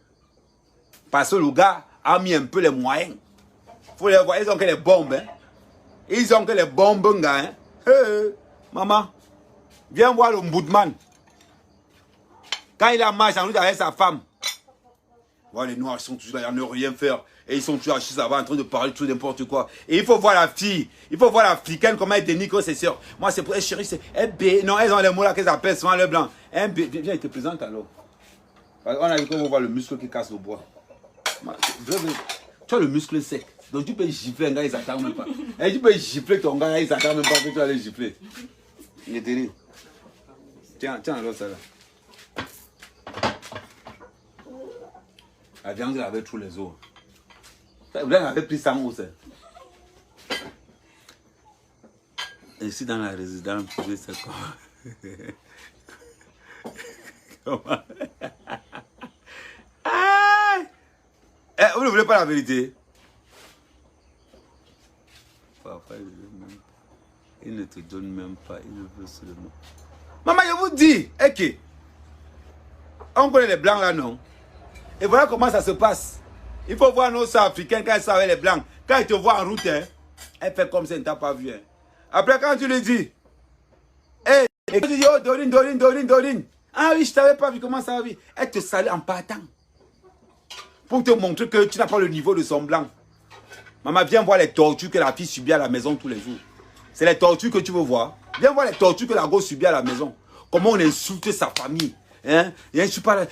C: Parce que le gars a mis un peu les moyens. Faut les voir, ils ont que les bombes. Hein. Ils ont que les bombes, gars. Hein. Hey, maman, viens voir le Mboudman. Quand il a marché en route avec sa femme. Voilà, les noirs sont toujours là, ils ne rien faire. Et ils sont toujours assis là-bas en train de parler tout n'importe quoi. Et il faut voir la fille. Il faut voir l'africaine, comment elle dénigre ses soeurs. Moi, c'est pour elle, chérie, c'est MB. Non, elles ont les mots là qu'elles appellent souvent le blanc. MB. Viens, il te présente alors. On a dit qu'on va voir le muscle qui casse le bois. Tu as le muscle sec. Donc tu peux gifler un gars, il ne s'attend même pas. Et tu peux gifler ton gars, il ne s'attend même pas que tu vas le gifler. Il est terrible. Tiens alors ça là. La viande avec tous les os. Vous avez pris 100 os. Ici dans la résidence, c'est quoi? Comment? Vous ne voulez pas la vérité? Papa, il ne te donne même pas, il ne veut seulement. Maman, je vous dis, ok. On connaît les blancs là, non? Et voilà comment ça se passe. Il faut voir nos soeurs africaines quand elles sont avec les blancs. Quand elles te voient en route, hein, elle fait comme si elle ne t'a pas vu. Hein. Après, quand tu lui dis, hey, et quand tu dis, oh, Dorine. Ah oui, je ne t'avais pas vu, comment ça va vivre? Elle te salue en partant. Pour te montrer que tu n'as pas le niveau de son blanc. Maman, viens voir les tortures que la fille subit à la maison tous les jours. C'est les tortures que tu veux voir. Viens voir les tortures que la gosse subit à la maison. Comment on insulte sa famille. Hein? Je ne suis pas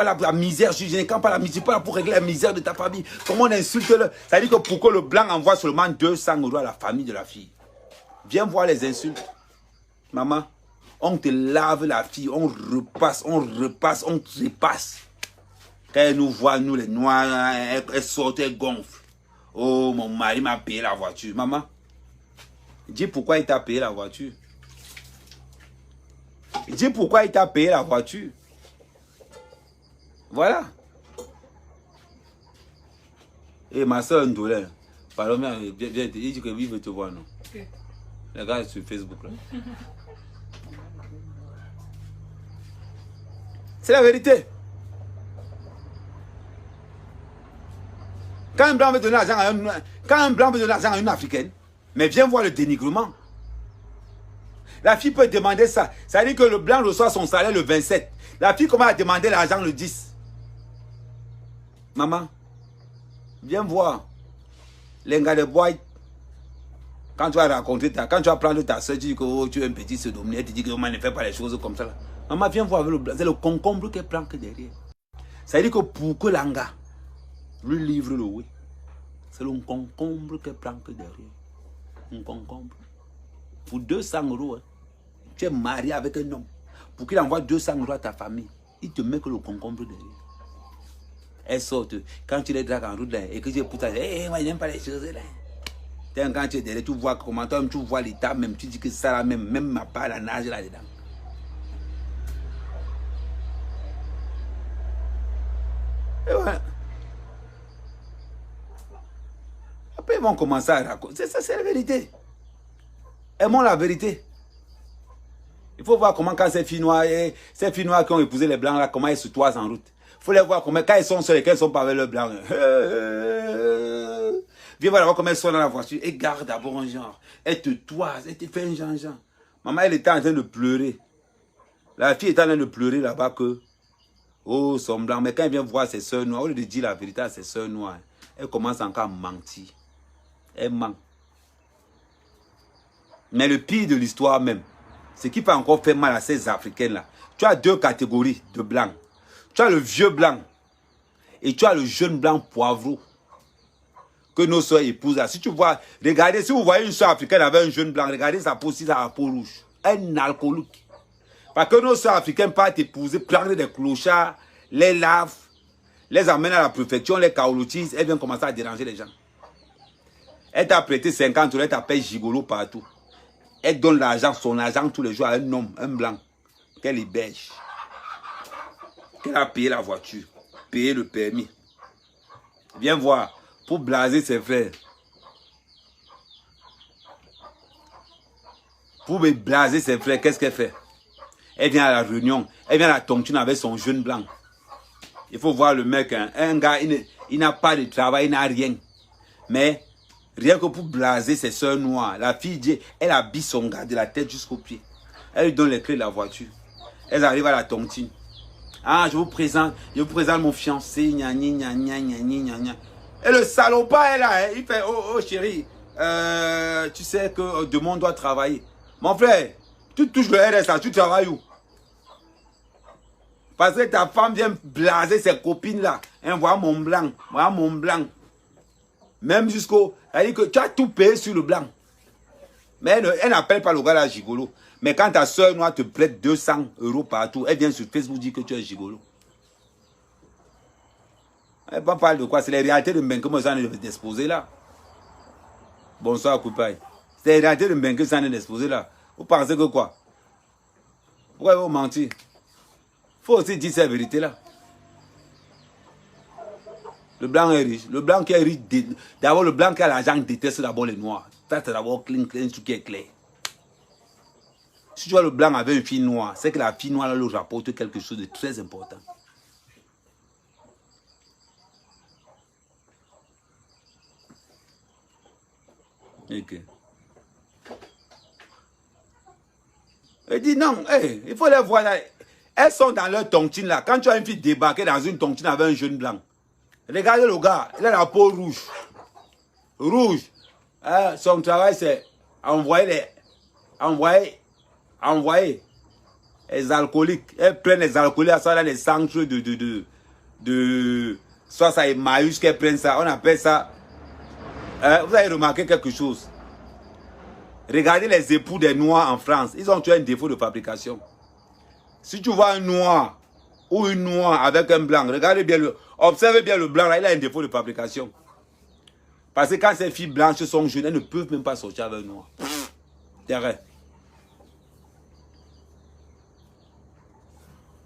C: là pour la misère, je n'ai pas la misère, je suis pas là pour régler la misère de ta famille. Comment on insulte le... Ça veut dire que pourquoi le blanc envoie seulement 200 € à la famille de la fille? Viens voir les insultes. Maman, on te lave la fille, on repasse. Quand elle nous voit, nous les noirs, elle saute, elle gonfle. Oh, mon mari m'a payé la voiture. Maman, dis pourquoi il t'a payé la voiture. Dis pourquoi il t'a payé la voiture. Voilà. Et ma soeur Ndolé, pardon, viens, il dit qu'il veut te voir, non? Okay. Les gars sur Facebook là. C'est la vérité. Quand un blanc veut donner l'argent à une Africaine, mais viens voir le dénigrement. La fille peut demander ça. Ça veut dire que le blanc reçoit son salaire le 27. La fille commence à demander l'argent le 10. Maman, viens voir. Les gars de bois, quand tu vas raconter quand tu vas prendre ta soeur, tu dis que oh, tu es un petit sodomie, elle te dit que maman ne fait pas les choses comme ça. Là. Maman, viens voir avec le blanc. C'est le concombre qu'elle prend que derrière. Ça veut dire que pour que l'anga lui livre le oui, c'est le concombre qu'elle prend que derrière. Un concombre. Pour 200 €, hein, tu es marié avec un homme. Pour qu'il envoie 200 € à ta famille, il te met que le concombre derrière. Elle sort. Quand tu les dragues en route là, et que tu es pour ta moi, je n'aime pas les choses là. Quand tu es derrière, tu vois comment tu vois l'état même. Tu dis que ça là même ma part la nage là-dedans. Et voilà. Après, ils vont commencer à raconter. C'est la vérité. Aimons la vérité. Il faut voir comment quand ces filles noires qui ont épousé les blancs là, comment elles se toisent en route. Il faut les voir comment quand elles sont seules et qu'elles ne sont pas avec le blanc. Viens voir comment elles sont dans la voiture. Et garde d'abord un genre. Elle te toise, elle te fait un genre. Maman, elle était en train de pleurer. La fille était en train de pleurer là-bas que oh, son blanc. Mais quand elle vient voir ses soeurs noires, au lieu de dire la vérité à ses soeurs noires, elle commence encore à mentir. Elle ment. Mais le pire de l'histoire même, ce qui peut encore faire mal à ces Africains-là, tu as deux catégories de blancs. Tu as le vieux blanc et tu as le jeune blanc poivreau que nos soeurs épousent. Si tu vois, regardez, si vous voyez une soeur africaine avec un jeune blanc, regardez sa peau, si ça a la peau rouge. Un alcoolique. Parce que nos soeurs africaines partent épouser, prendre des clochards, les lavent, les amènent à la préfecture, les caolotise, elles viennent commencer à déranger les gens. Elle t'a prêté 50 euros, elle t'appelle gigolo partout. Elle donne l'argent, son argent tous les jours à un homme, un blanc, qu'elle héberge. Qu'elle a payé la voiture, payé le permis. Viens voir, pour blaser ses frères. Pour me blaser ses frères, qu'est-ce qu'elle fait? Elle vient à la réunion, elle vient à la tontine avec son jeune blanc. Il faut voir le mec, hein. Un gars, il n'a pas de travail, il n'a rien. Mais, rien que pour blaser ses soeurs noires, la fille dit, elle habille son gars de la tête jusqu'aux pieds. Elle lui donne les clés de la voiture. Elles arrivent à la tontine. Ah, je vous présente mon fiancé, gna gna gna gna gna gna. Et le salopard est là, hein. Il fait, oh chérie, tu sais que demain on doit travailler. Mon frère, tu touches le RSA, tu travailles où? Parce que ta femme vient blaser ses copines là. Hein, voilà mon blanc, voilà mon blanc. Même jusqu'au... Elle dit que tu as tout payé sur le blanc. Mais elle n'appelle pas le gars là gigolo. Mais quand ta soeur noire te prête 200 euros partout, elle vient sur Facebook dire que tu es gigolo. Elle ne parle de quoi? C'est les réalités de Mbengue que moi j'en ai d'exposer là. Bonsoir Koupaï. C'est les réalités de Mbengue que j'en ai d'exposer là. Vous pensez que quoi? Pourquoi vous mentir? Il faut aussi dire cette vérité là. Le blanc est riche. Le blanc qui est riche, d'abord le blanc qui a l'argent déteste d'abord les noirs. Ça c'est d'abord clean, un truc qui est clair. Si tu vois le blanc avec une fille noire, c'est que la fille noire lui rapporte quelque chose de très important. Ok. Elle dit non, hey, il faut les voir là. Elles sont dans leur tontine là. Quand tu as une fille débarquer dans une tontine avec un jeune blanc, regardez le gars, il a la peau rouge. Rouge. Son travail c'est envoyer les alcooliques. Elles prennent les alcooliques à ça dans les centres soit ça est Emmaüs qu'elles prennent ça. On appelle ça. Vous avez remarqué quelque chose. Regardez les époux des noirs en France. Ils ont tué un défaut de fabrication. Si tu vois un noir ou une noire avec un blanc, regardez bien observez bien le blanc là, il a un défaut de fabrication. Parce que quand ces filles blanches sont jeunes, elles ne peuvent même pas sortir avec un noir. Terrain.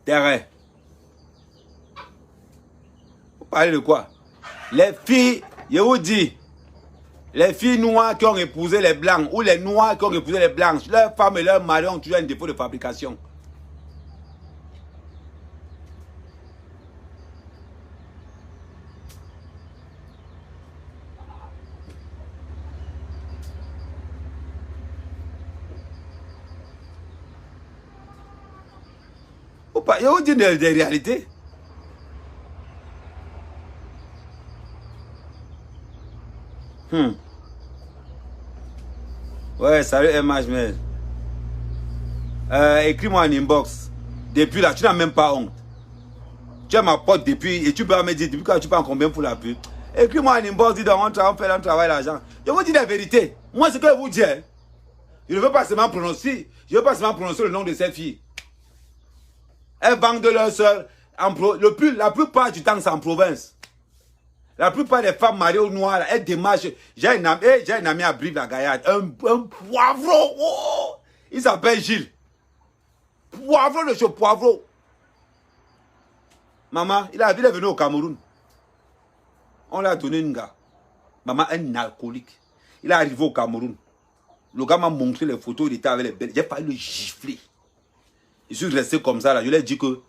C: Terrain. Vous parlez de quoi? Les filles, je vous dis, les filles noires qui ont épousé les blancs ou les noirs qui ont épousé les blanches, leurs femmes et leurs maris ont toujours un défaut de fabrication. Je vous dis des réalités. Ouais, salut MH, écris-moi en inbox. Depuis là, tu n'as même pas honte. Tu as ma pote depuis, et tu peux me dire, depuis quand tu prends combien pour la pub? Écris-moi en inbox, dis donc, on fait un travail l'argent. Je vous dis la vérité. Moi, ce que je vous dis, je ne veux pas seulement prononcer, le nom de ces filles. Elles vendent de leur soeur. La plupart du temps, c'est en province. La plupart des femmes mariées aux noirs, elles démarchent. J'ai un ami à Brive-la-Gaillarde, un poivreau. Oh, il s'appelle Gilles. Poivreau de chez Poivreau. Maman, il est venu au Cameroun. On lui a donné une gars. Maman, un alcoolique. Il est arrivé au Cameroun. Le gars m'a montré les photos, il était avec les belles. J'ai failli le gifler. Je suis resté comme ça là. Je lui ai dit que...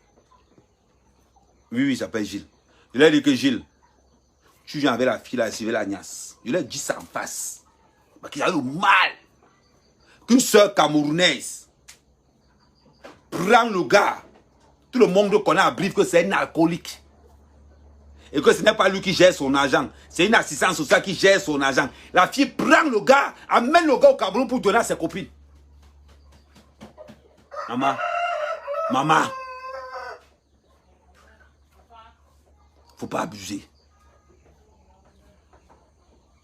C: Oui, il s'appelle Gilles. Je lui ai dit que Gilles, tu viens avec la fille là, suivre la niasse. Je lui ai dit ça en face. Parce qu'il a eu le mal. Qu'une soeur camerounaise prend le gars. Tout le monde connaît à Brive que c'est un alcoolique. et que ce n'est pas lui qui gère son argent, c'est une assistance sociale qui gère son argent. La fille prend le gars, amène le gars au Cameroun pour donner à ses copines. Maman, maman, faut pas abuser.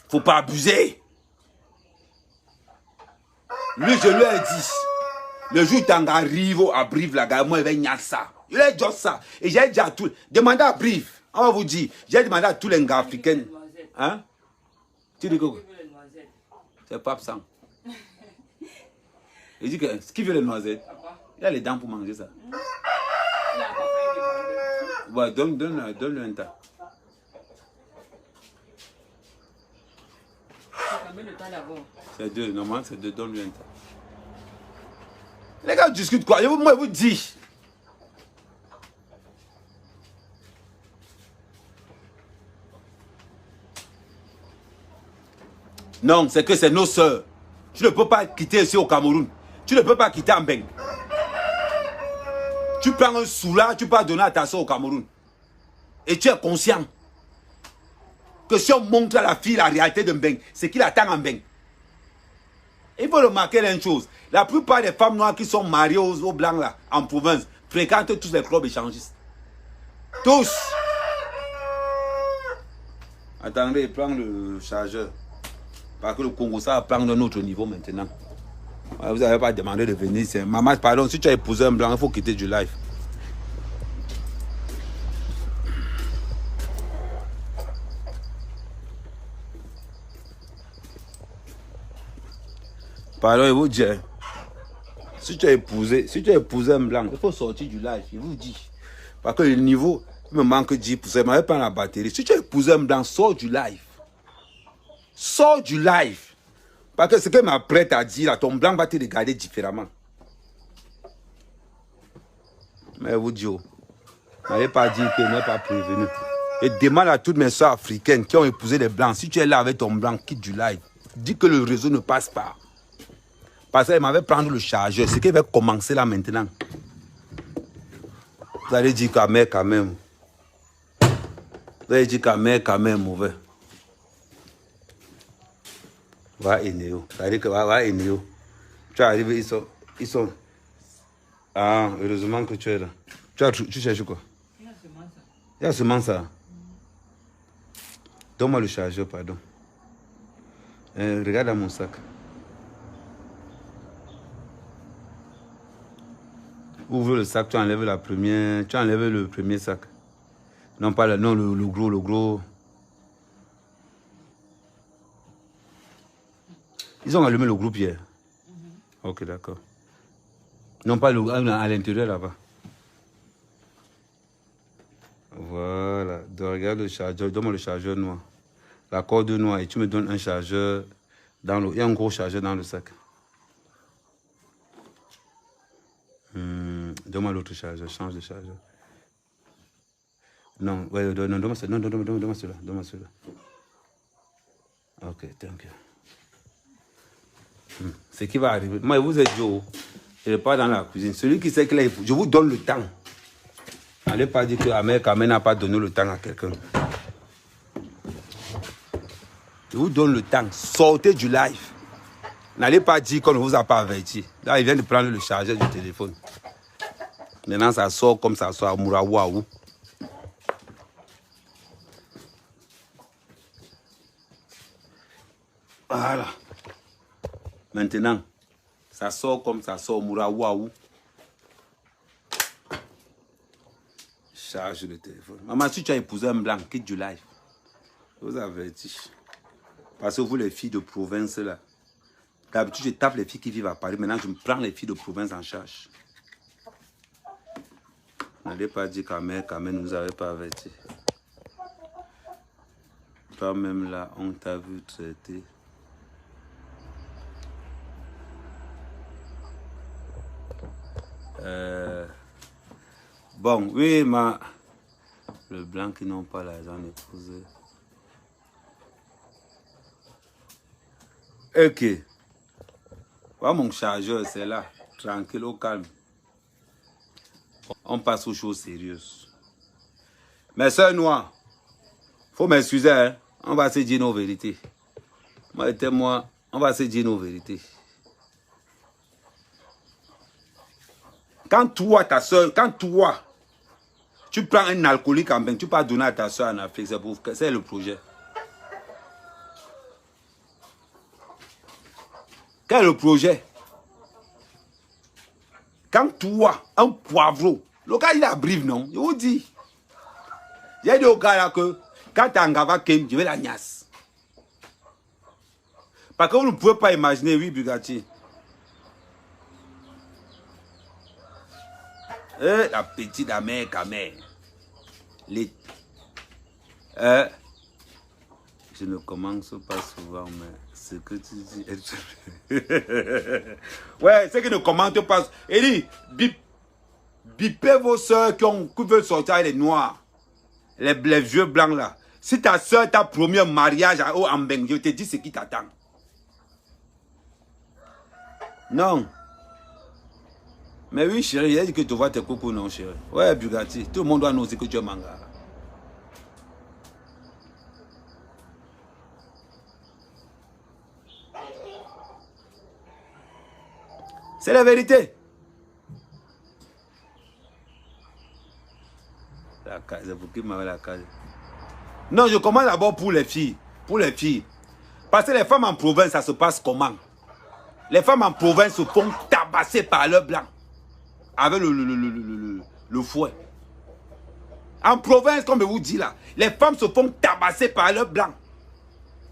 C: Faut pas abuser. Lui, je lui ai dit, le jour où tu arrives à Brive, la gare, moi, il va y avoir ça. Il a dit ça. Et j'ai dit à tous, demandez à Brive, on va vous dire, j'ai demandé à tous les gars africains. Hein? Tu dis quoi? C'est pas absent. Il dit que ce qui veut les noisettes, il a les dents pour manger ça. Ouais, donne-le un tas. C'est deux, normalement c'est deux, donne-le un tas. Les gars discutent quoi? Moi, je vous dis. Non, c'est que c'est nos soeurs. Tu ne peux pas quitter ici au Cameroun. Tu ne peux pas quitter en Mbeng. Tu prends un soula, tu peux donner à ta soeur au Cameroun. Et tu es conscient que si on montre à la fille la réalité de Mbeng, c'est qu'il attend en Mbeng. Il faut remarquer une chose. La plupart des femmes noires qui sont mariées aux blancs là, en province, fréquentent tous les clubs échangistes. Tous. Attendez, prends le chargeur. Parce que le Congo, ça va prendre un autre niveau maintenant. Vous n'avez pas demandé de venir. Maman, pardon, si tu as épousé un blanc, il faut quitter du live. Pardon, il vous dit, si tu as épousé un blanc, il faut sortir du live, il vous dit. Parce que le niveau, il me manque 10%, il ne m'avait pas la batterie. Si tu as épousé un blanc, sors du live. Sors du live. Parce que ce que ma prête a dit, là, ton blanc va te regarder différemment. Mais vous dites, je n'avais pas dit que je n'ai pas prévenu. Et demande à toutes mes soeurs africaines qui ont épousé des blancs, si tu es là avec ton blanc, quitte du live. Dis que le réseau ne passe pas. Parce qu'elle m'avait pris le chargeur. Ce qui va commencer là maintenant. Vous allez dire qu'à mère quand même. Vous allez dire qu'à mère quand même mauvais. Va Eneo. Ça veut dire que va Eneo. Tu arrives, ils sont. Ah, heureusement que tu es là. Tu cherches quoi? Il y a seulement ça. Donne-moi le chargeur, pardon. Regarde dans mon sac. Ouvre le sac, tu enlèves la première. Tu enlèves le premier sac. Non, pas le, non, le gros. Ils ont allumé le groupe hier. Ok, d'accord. Non, pas à l'intérieur là-bas. Voilà. Donc, regarde le chargeur. Donne-moi le chargeur noir. La corde noire. Et tu me donnes un chargeur dans le. Il y a un gros chargeur dans le sac. Donne-moi l'autre chargeur. Change de chargeur. Non, ouais, donne-moi celui-là. Donne-moi celui-là. Ok, thank you. Ce qui va arriver. Moi, vous êtes Joe. Je ne vais pas dans la cuisine. Celui qui sait que là, je vous donne le temps. N'allez pas dire que Ahmed Kamel n'a pas donné le temps à quelqu'un. Je vous donne le temps. Sortez du live. N'allez pas dire qu'on ne vous a pas averti. Là, il vient de prendre le chargeur du téléphone. Maintenant, ça sort comme ça sort à Mouraouaou. Voilà. Maintenant, ça sort comme ça sort Mouraouaou. Charge le téléphone. Maman, si tu as épousé un blanc, quitte du live. Je vous avertis. Parce que vous, les filles de province, là, d'habitude, je tape les filles qui vivent à Paris. Maintenant, je me prends les filles de province en charge. N'allez pas dire qu'à mère, ne nous avait pas averti. Toi-même, là, on t'a vu traiter. Bon, oui, le blanc qui n'ont pas l'argent épousé. Ok. Voilà mon chargeur, c'est là. Tranquille, au calme. On passe aux choses sérieuses. Mes soeurs noires, Faut m'excuser, hein. On va se dire nos vérités. Moi et moi, on va se dire nos vérités. Quand toi, ta soeur, quand toi, tu prends un alcoolique en bain, tu peux donner à ta soeur en Afrique, c'est le projet. Quel est le projet? Quand toi, un poivreau, le gars il a brive, non? Je vous dis. J'ai dit au gars là que quand tu as un gava kem, je vais la gnasse. Parce que vous ne pouvez pas imaginer, oui, Bugatti. La petite amère, camère. Je ne commence pas souvent, mais ce que tu dis est... Ouais, c'est qu'ils ne commentent pas. Il dit, bipez vos soeurs qui veulent sortir avec les noirs, les vieux blancs là. Si ta soeur t'a promis un mariage à Ambeng, je te dis ce qui t'attend. Non. Mais oui, chérie, il a dit que tu vois tes cocos, non, chérie. Ouais, Bugatti, tout le monde doit annoncer que tu es manga. C'est la vérité. La case, c'est pour qui m'avait la case. Non, je commence d'abord pour les filles. Pour les filles. Parce que les femmes en province, ça se passe comment? Les femmes en province se font tabasser par leurs blancs. Avec le fouet. En province, comme je vous dis là, les femmes se font tabasser par leurs blancs.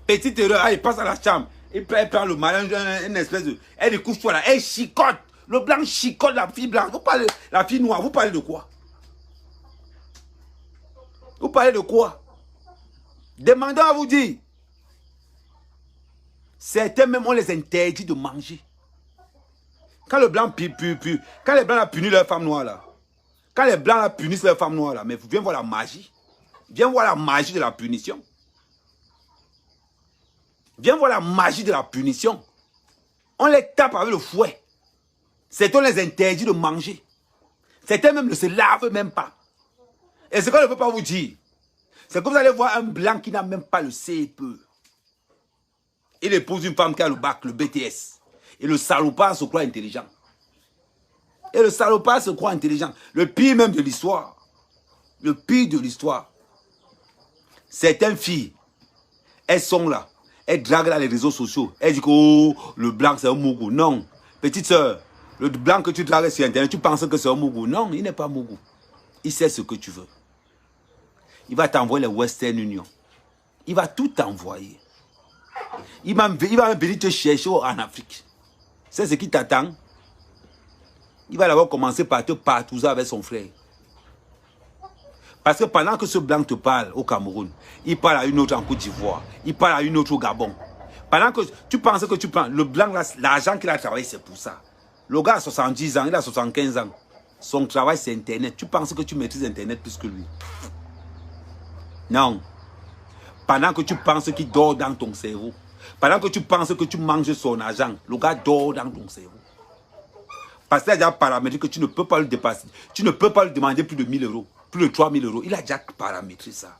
C: Petite erreur, elle passe à la chambre. Elle prend le malin, une espèce de... Elle couche toi là, elle chicote. Le blanc chicote la fille blanche. Vous parlez, la fille noire, vous parlez de quoi? Vous parlez de quoi? Demandons à vous dire. Certains même, on les interdit de manger. Quand le blanc quand les blancs punissent leurs femmes noires là, quand les blancs punissent leurs femmes noires là, mais viens voir la magie. Viens voir la magie de la punition. Viens voir la magie de la punition. On les tape avec le fouet. Certains les interdit de manger. Certains même ne se lavent même pas. Et ce qu'on ne peut pas vous dire, c'est que vous allez voir un blanc qui n'a même pas le CEPE. Il épouse une femme qui a le bac, le BTS. Et le salopard se croit intelligent. Et le salopard se croit intelligent. Le pire même de l'histoire. Le pire de l'histoire. Certaines filles, elles sont là. Elles draguent dans les réseaux sociaux. Elles disent que oh, le blanc c'est un mougou. Non. Petite soeur, le blanc que tu dragues sur Internet, tu penses que c'est un mougou. Non, il n'est pas mougou. Il sait ce que tu veux. Il va t'envoyer les Western Union. Il va tout t'envoyer. Il va venir te chercher en Afrique. C'est ce qui t'attend. Il va d'abord commencer par te partouzer avec son frère. Parce que pendant que ce blanc te parle au Cameroun, il parle à une autre en Côte d'Ivoire, il parle à une autre au Gabon. Pendant que tu penses que tu prends le blanc, l'argent qu'il a travaillé, c'est pour ça. Le gars a 70 ans, il a 75 ans. Son travail, c'est Internet. Tu penses que tu maîtrises Internet plus que lui. Non. Pendant que tu penses qu'il dort dans ton cerveau, pendant que tu penses que tu manges son argent, le gars dort dans ton cerveau. Parce qu'il a déjà paramétré que tu ne peux pas le dépasser. Tu ne peux pas lui demander plus de 1000 euros, plus de 3000 euros. Il a déjà paramétré ça.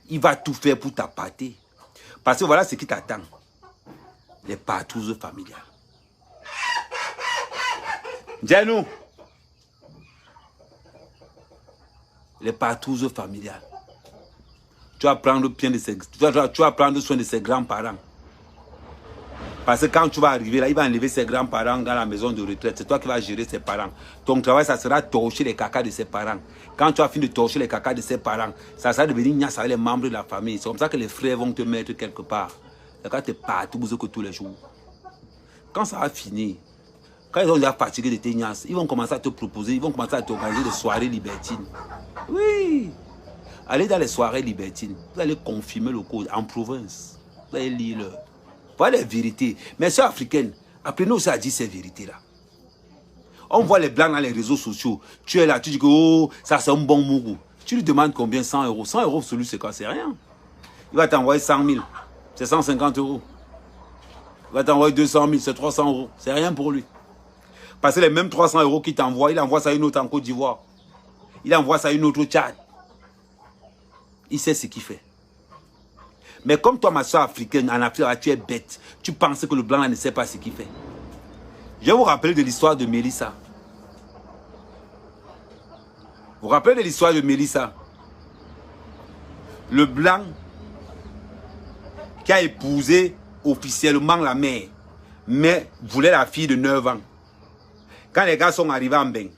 C: Il va tout faire pour t'appâter. Parce que voilà ce qui t'attend. Les partouzes familiales. Dis-nous. Les partouzes familiales. Tu vas prendre soin de ses grands-parents. Parce que quand tu vas arriver là, il va enlever ses grands-parents dans la maison de retraite. C'est toi qui vas gérer ses parents. Ton travail, ça sera torcher les cacas de ses parents. Quand tu as fini de torcher les cacas de ses parents, ça sera devenir niasse avec les membres de la famille. C'est comme ça que les frères vont te mettre quelque part. Et quand tu es partout, que tous les jours. Quand ça va finir, quand ils ont déjà fatigué de tes niasses, ils vont commencer à te proposer, ils vont commencer à t'organiser des soirées libertines. Oui. Allez dans les soirées libertines. Vous allez confirmer le code en province. Vous allez lire le... Voilà les vérités. Mais sœurs africaines, apprenez aussi à dire ces vérités-là. On voit les blancs dans les réseaux sociaux. Tu es là, tu dis que oh, ça c'est un bon mougou. Tu lui demandes combien? 100 euros. 100 euros, celui c'est quoi? C'est rien. Il va t'envoyer 100 000. C'est 150 euros. Il va t'envoyer 200 000. C'est 300 euros. C'est rien pour lui. Parce que les mêmes 300 euros qu'il t'envoie, il envoie ça à une autre en Côte d'Ivoire. Il envoie ça à une autre au Tchad. Il sait ce qu'il fait. Mais comme toi, ma soeur africaine, en Afrique, tu es bête. Tu penses que le blanc là, ne sait pas ce qu'il fait. Je vais vous rappeler de l'histoire de Mélissa. Vous vous rappelez de l'histoire de Mélissa? Le blanc qui a épousé officiellement la mère, mais voulait la fille de 9 ans. Quand les gars sont arrivés en bain,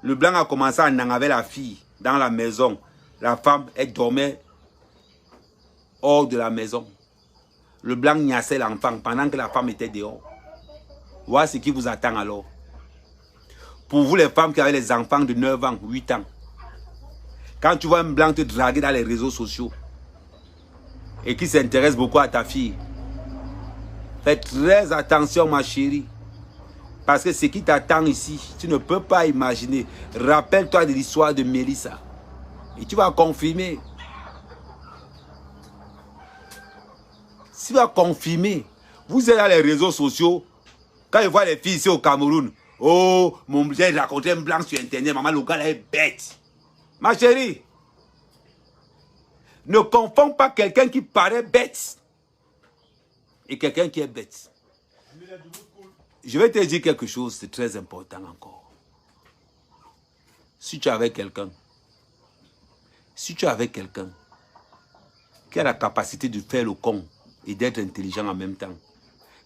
C: le blanc a commencé à en avec la fille dans la maison. La femme, elle dormait hors de la maison. Le blanc niassait l'enfant pendant que la femme était dehors. Voilà ce qui vous attend alors. Pour vous les femmes qui avaient les enfants de 9 ans, 8 ans, quand tu vois un blanc te draguer dans les réseaux sociaux et qui s'intéresse beaucoup à ta fille, fais très attention ma chérie. Parce que ce qui t'attend ici, tu ne peux pas imaginer. Rappelle-toi de l'histoire de Mélissa. Et tu vas confirmer. Tu vas confirmer. Vous êtes dans les réseaux sociaux. Quand je vois les filles ici au Cameroun. Oh, j'ai raconté un blanc sur internet. Maman, le gars là est bête. Ma chérie. Ne confonds pas quelqu'un qui paraît bête. Et quelqu'un qui est bête. Je vais te dire quelque chose, c'est très important encore. Si tu es avec quelqu'un, qui a la capacité de faire le con et d'être intelligent en même temps,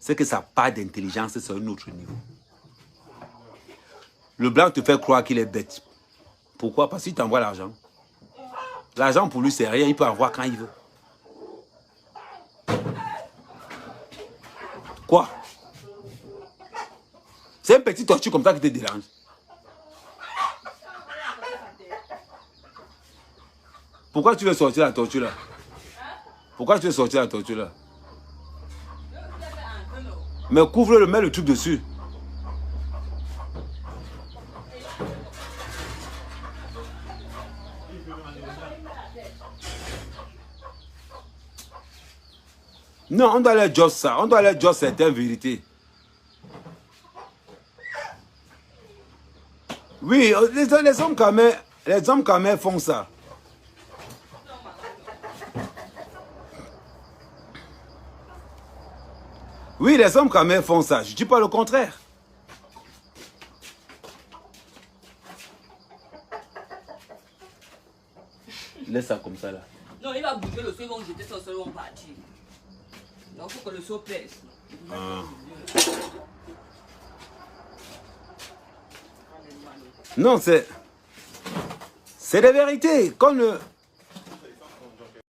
C: c'est que sa part d'intelligence, c'est un autre niveau. Le blanc te fait croire qu'il est bête. Pourquoi? Parce qu'il t'envoie l'argent. L'argent pour lui, c'est rien, il peut avoir quand il veut. Quoi? C'est un petit tortue comme ça qui te dérange. Pourquoi tu veux sortir la tortue là? Pourquoi tu veux sortir la tortue là? Mais couvre-le, mets le truc dessus. Non, on doit aller dire ça. On doit aller dire certaines vérités. Oui, les hommes quand même font ça. Oui, les hommes quand même font ça. Je ne dis pas le contraire. Laisse ça comme ça là.
D: Non, il va bouger le seul, ils vont jeter ça, ils vont partir. Donc il faut que le seau pèse.
C: Non, c'est des vérités.